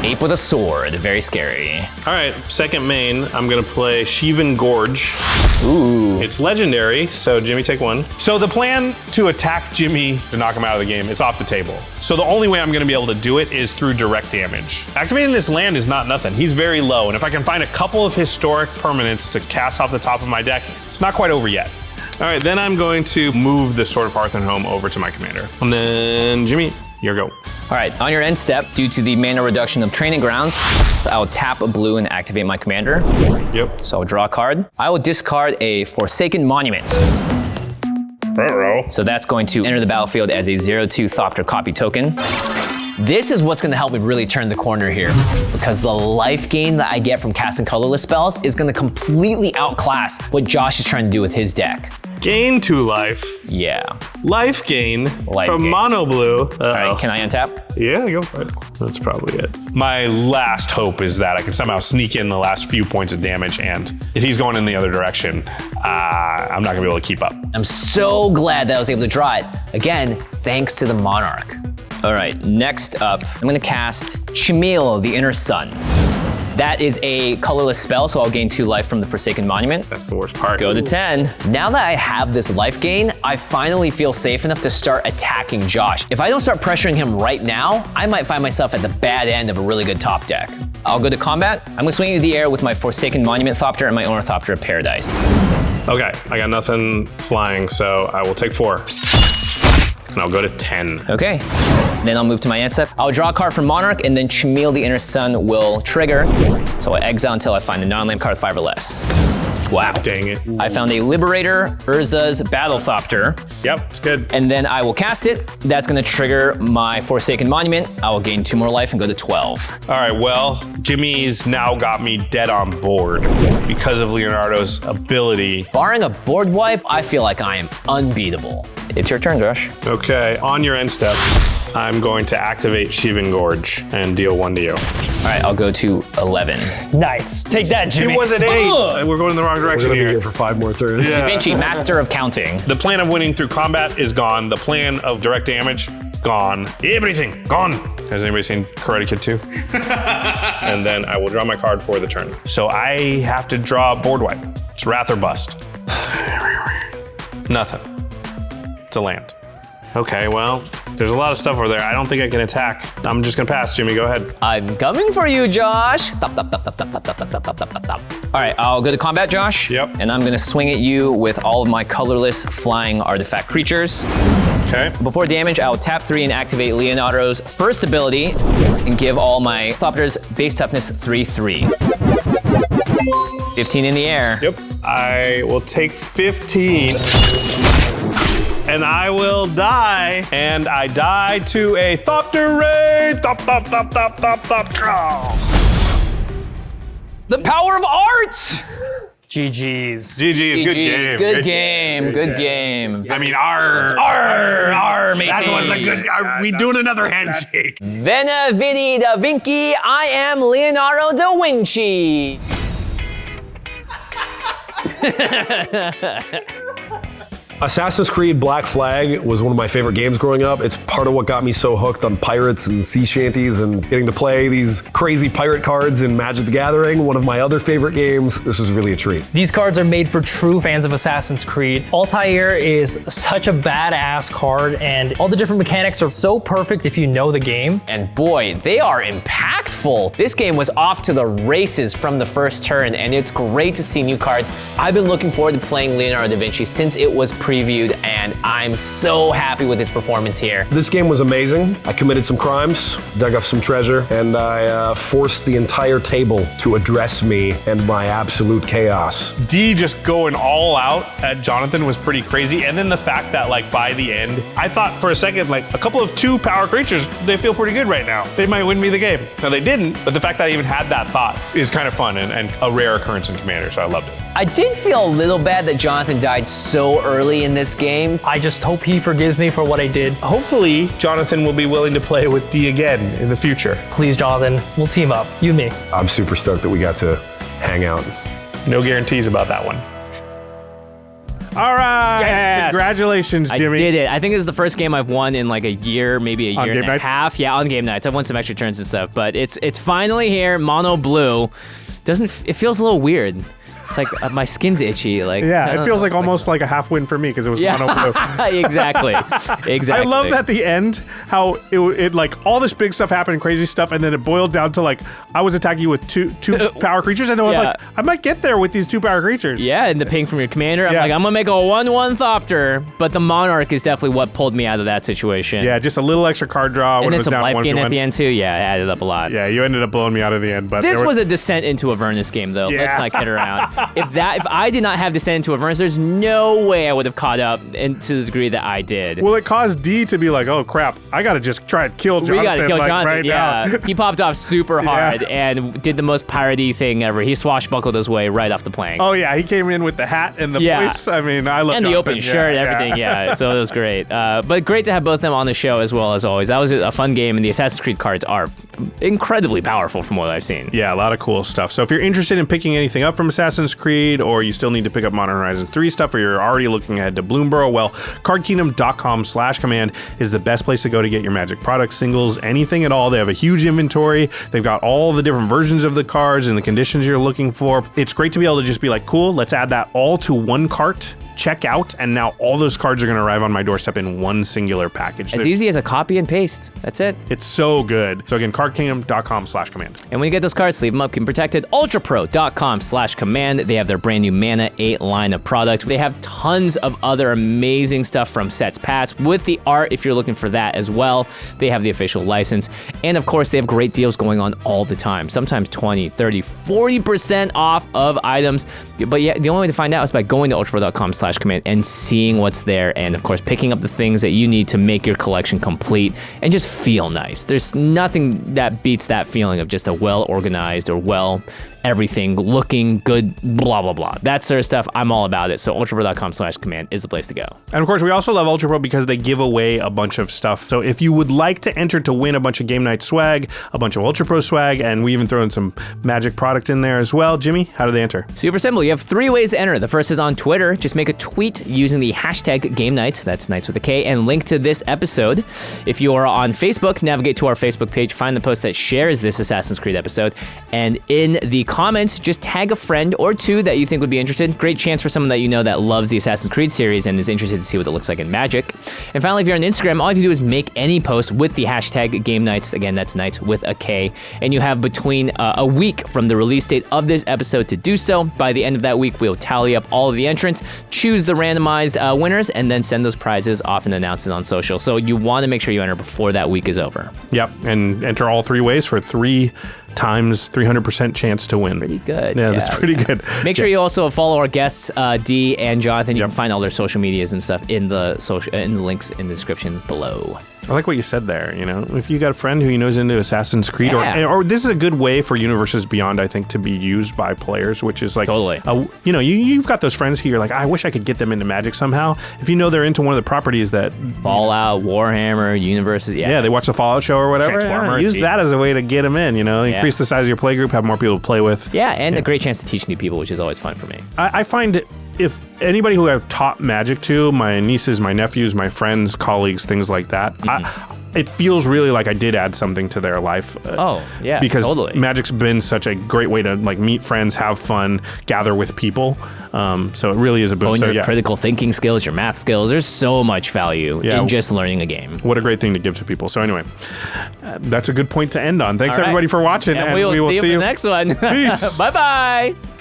Speaker 4: Ape with a sword, very scary.
Speaker 1: All right, second main, I'm gonna play Sheevan Gorge.
Speaker 4: Ooh.
Speaker 1: It's legendary, so Jimmy, take 1. So the plan to attack Jimmy to knock him out of the game is off the table. So the only way I'm gonna be able to do it is through direct damage. Activating this land is not nothing. He's very low, and if I can find a couple of historic permanents to cast off the top of my deck, it's not quite over yet. All right, then I'm going to move the Sword of Hearthenhome over to my commander. And then Jimmy, your go.
Speaker 4: All right, on your end step, due to the mana reduction of Training Grounds, I'll tap a blue and activate my commander.
Speaker 1: Yep.
Speaker 4: So I'll draw a card. I will discard a Forsaken Monument. So that's going to enter the battlefield as a 0/2 Thopter copy token. This is what's gonna help me really turn the corner here, because the life gain that I get from casting colorless spells is gonna completely outclass what Josh is trying to do with his deck.
Speaker 1: Gain 2 life.
Speaker 4: Yeah.
Speaker 1: Life gain
Speaker 4: Life
Speaker 1: from
Speaker 4: gain.
Speaker 1: mono blue.
Speaker 4: All right, can I untap?
Speaker 1: Yeah, go for it. That's probably it. My last hope is that I can somehow sneak in the last few points of damage, and if he's going in the other direction, I'm not gonna be able to keep up.
Speaker 4: I'm so glad that I was able to draw it. Again, thanks to the Monarch. All right, next up, I'm gonna cast Chimil, the Inner Sun. That is a colorless spell, so I'll gain 2 life from the Forsaken Monument.
Speaker 1: That's the worst part.
Speaker 4: Go to 10. Now that I have this life gain, I finally feel safe enough to start attacking Josh. If I don't start pressuring him right now, I might find myself at the bad end of a really good top deck. I'll go to combat. I'm gonna swing into the air with my Forsaken Monument Thopter and my Ornithopter of Paradise.
Speaker 1: Okay, I got nothing flying, so I will take 4. And I'll go to 10.
Speaker 4: Okay, then I'll move to my end step. I'll draw a card from Monarch, and then Chimil, the Inner Sun, will trigger. So I exile until I find a non-land card 5 or less. Wow.
Speaker 1: Dang it.
Speaker 4: I found a Liberator, Urza's Battle Thopter.
Speaker 1: Yep, it's good.
Speaker 4: And then I will cast it. That's gonna trigger my Forsaken Monument. I will gain 2 more life and go to 12.
Speaker 1: All right, well, Jimmy's now got me dead on board because of Leonardo's ability.
Speaker 4: Barring a board wipe, I feel like I am unbeatable. It's your turn, Josh.
Speaker 1: Okay, on your end step, I'm going to activate Sheevan Gorge and deal 1 to you.
Speaker 4: All right, I'll go to 11.
Speaker 2: Nice. Take that, Jimmy.
Speaker 1: It was at 8. We're going in the wrong
Speaker 6: We're
Speaker 1: direction
Speaker 6: gonna be
Speaker 1: here.
Speaker 6: here for 5 more turns.
Speaker 1: Yeah.
Speaker 4: Vinci, master of counting.
Speaker 1: The plan of winning through combat is gone. The plan of direct damage, gone. Everything, gone. Has anybody seen Karate Kid 2? And then I will draw my card for the turn. So I have to draw a board wipe. It's Wrath or Bust. Nothing. It's a land. Okay, well, there's a lot of stuff over there. I don't think I can attack. I'm just gonna pass. Jimmy, go ahead.
Speaker 4: I'm coming for you, Josh. All right, I'll go to combat, Josh.
Speaker 1: Yep.
Speaker 4: And I'm gonna swing at you with all of my colorless flying artifact creatures.
Speaker 1: Okay.
Speaker 4: Before damage, I'll tap 3 and activate Leonardo's first ability and give all my Thopters base toughness 3/3. 15 in the air.
Speaker 1: Yep. I will take 15. And I will die. And I die to a Thopter Raid. Thop, thop, thop, thop, thop, thop.
Speaker 4: The power of art!
Speaker 2: GG's.
Speaker 1: GG's, good game.
Speaker 4: Good game, good game.
Speaker 1: I mean, R,
Speaker 4: matey.
Speaker 1: that was a good, are we doing another handshake?
Speaker 4: Vena Vidi da Vinci, I am Leonardo da Vinci.
Speaker 6: Assassin's Creed Black Flag was one of my favorite games growing up. It's part of what got me so hooked on pirates and sea shanties and getting to play these crazy pirate cards in Magic the Gathering, one of my other favorite games. This was really a treat.
Speaker 2: These cards are made for true fans of Assassin's Creed. Altair is such a badass card, and all the different mechanics are so perfect if you know the game.
Speaker 4: And boy, they are impactful. This game was off to the races from the first turn, and it's great to see new cards. I've been looking forward to playing Leonardo da Vinci since it was previewed, and I'm so happy with his performance here.
Speaker 6: This game was amazing. I committed some crimes, dug up some treasure, and I forced the entire table to address me and my absolute chaos.
Speaker 1: D just going all out at Jonathan was pretty crazy. And then the fact that like by the end, I thought for a second, like a couple of 2-power creatures, they feel pretty good right now. They might win me the game. Now they didn't, but the fact that I even had that thought is kind of fun and a rare occurrence in Commander, so I loved it.
Speaker 4: I did feel a little bad that Jonathan died so early in this game.
Speaker 2: I just hope he forgives me for what I did.
Speaker 1: Hopefully, Jonathan will be willing to play with D again in the future.
Speaker 2: Please, Jonathan, we'll team up, you and me.
Speaker 6: I'm super stoked that we got to hang out.
Speaker 1: No guarantees about that one. All right,
Speaker 4: Yes.
Speaker 1: Congratulations, Jimmy.
Speaker 4: I did it. I think this is the first game I've won in like a year, maybe a year and a half. Yeah, on game nights. I've won some extra turns and stuff, but it's finally here. Mono blue. It feels a little weird. It's like my skin's itchy. Like
Speaker 1: yeah, it feels like almost like a half win for me because it was mono blue.
Speaker 4: Exactly.
Speaker 1: I love at the end how it like all this big stuff happened, crazy stuff, and then it boiled down to like I was attacking you with two power creatures, and I was like, I might get there with these 2-power creatures.
Speaker 4: Yeah, and the ping from your commander. I'm like, I'm gonna make a 1/1 Thopter, but the Monarch is definitely what pulled me out of that situation.
Speaker 1: Yeah, just a little extra card draw.
Speaker 4: And then some life gain at the end too. Yeah, it added up a lot.
Speaker 1: Yeah, you ended up blowing me out at the end, but
Speaker 4: this was a Descent into Avernus game though.
Speaker 1: Yeah.
Speaker 4: Let's not kid around. If I did not have Descent into Avernus, there's no way I would have caught up to the degree that I did.
Speaker 1: Well, it caused D to be like, oh crap, I gotta just try and kill Jonathan.
Speaker 4: We gotta kill Jonathan,
Speaker 1: right now.
Speaker 4: He popped off super hard and did the most piratey thing ever. He swashbuckled his way right off the plank.
Speaker 1: Oh yeah, he came in with the hat and the voice. I mean, I love
Speaker 4: and
Speaker 1: Jonathan.
Speaker 4: the open shirt, everything. Yeah, so it was great. But great to have both of them on the show as well as always. That was a fun game, and the Assassin's Creed cards are incredibly powerful from what I've seen.
Speaker 1: Yeah, a lot of cool stuff. So if you're interested in picking anything up from Assassin's Creed, or you still need to pick up Modern Horizons 3 stuff, or you're already looking ahead to Bloomborough, well, cardkingdom.com/command is the best place to go to get your Magic products, singles, anything at all. They have a huge inventory. They've got all the different versions of the cards and the conditions you're looking for. It's great to be able to just be like, cool, let's add that all to one cart, check out, and now all those cards are going to arrive on my doorstep in one singular package.
Speaker 4: As easy as a copy and paste. That's it.
Speaker 1: It's so good. So again, cardkingdom.com/command.
Speaker 4: And when you get those cards, leave them up, keep them protected. ULTRAPRO.com/command. They have their brand new Mana 8 line of product. They have tons of other amazing stuff from Sets Past with the art if you're looking for that as well. They have the official license. And of course, they have great deals going on all the time. Sometimes 20, 30, 40% off of items. But yeah, the only way to find out is by going to ultrapro.com/command and seeing what's there, and of course picking up the things that you need to make your collection complete and just feel nice. There's nothing that beats that feeling of just a well-organized or everything looking good, blah, blah, blah. That sort of stuff, I'm all about it. So ultrapro.com/command is the place to go.
Speaker 1: And of course, we also love Ultra Pro because they give away a bunch of stuff. So if you would like to enter to win a bunch of Game Night swag, a bunch of Ultra Pro swag, and we even throw in some Magic product in there as well. Jimmy, how do they enter?
Speaker 4: Super simple. You have 3 ways to enter. The first is on Twitter. Just make a tweet using the hashtag Game Nights, that's Nights with a K, and link to this episode. If you are on Facebook, navigate to our Facebook page, find the post that shares this Assassin's Creed episode, and in the comments, just tag a friend or 2 that you think would be interested. Great chance for someone that you know that loves the Assassin's Creed series and is interested to see what it looks like in Magic. And finally, if you're on Instagram, all you have to do is make any post with the hashtag Game Nights. Again, that's Nights with a K. And you have between a week from the release date of this episode to do so. By the end of that week, we'll tally up all of the entrants, choose the randomized winners, and then send those prizes off and announce it on social. So you want to make sure you enter before that week is over.
Speaker 1: Yep, and enter all 3 ways for 3 times 300% chance to win.
Speaker 4: Pretty good.
Speaker 1: Yeah, that's pretty good.
Speaker 4: Make sure you also follow our guests, D and Jonathan. You can find all their social medias and stuff in the links in the description below.
Speaker 1: I like what you said there. You know, if you got a friend who you know is into Assassin's Creed, or this is a good way for Universes Beyond, I think, to be used by players, which is like,
Speaker 4: totally.
Speaker 1: You know, you've got those friends who you're like, I wish I could get them into Magic somehow. If you know they're into one of the properties that
Speaker 4: Fallout, Warhammer, Universes,
Speaker 1: yeah, they watch the Fallout show or whatever.
Speaker 4: Transformers,
Speaker 1: use that as a way to get them in. You know, increase the size of your play group, have more people to play with.
Speaker 4: Yeah, and a great chance to teach new people, which is always fun for me.
Speaker 1: I find if anybody who I've taught Magic to, my nieces, my nephews, my friends, colleagues, things like that, it feels really like I did add something to their life. Because
Speaker 4: totally.
Speaker 1: Magic's been such a great way to like meet friends, have fun, gather with people. So it really is a boon.
Speaker 4: Hone your critical thinking skills, your math skills. There's so much value in just learning a game.
Speaker 1: What a great thing to give to people. So anyway, that's a good point to end on. Thanks
Speaker 4: All right.
Speaker 1: everybody for watching,
Speaker 4: And we will see you in the next one.
Speaker 1: Peace.
Speaker 4: Bye-bye.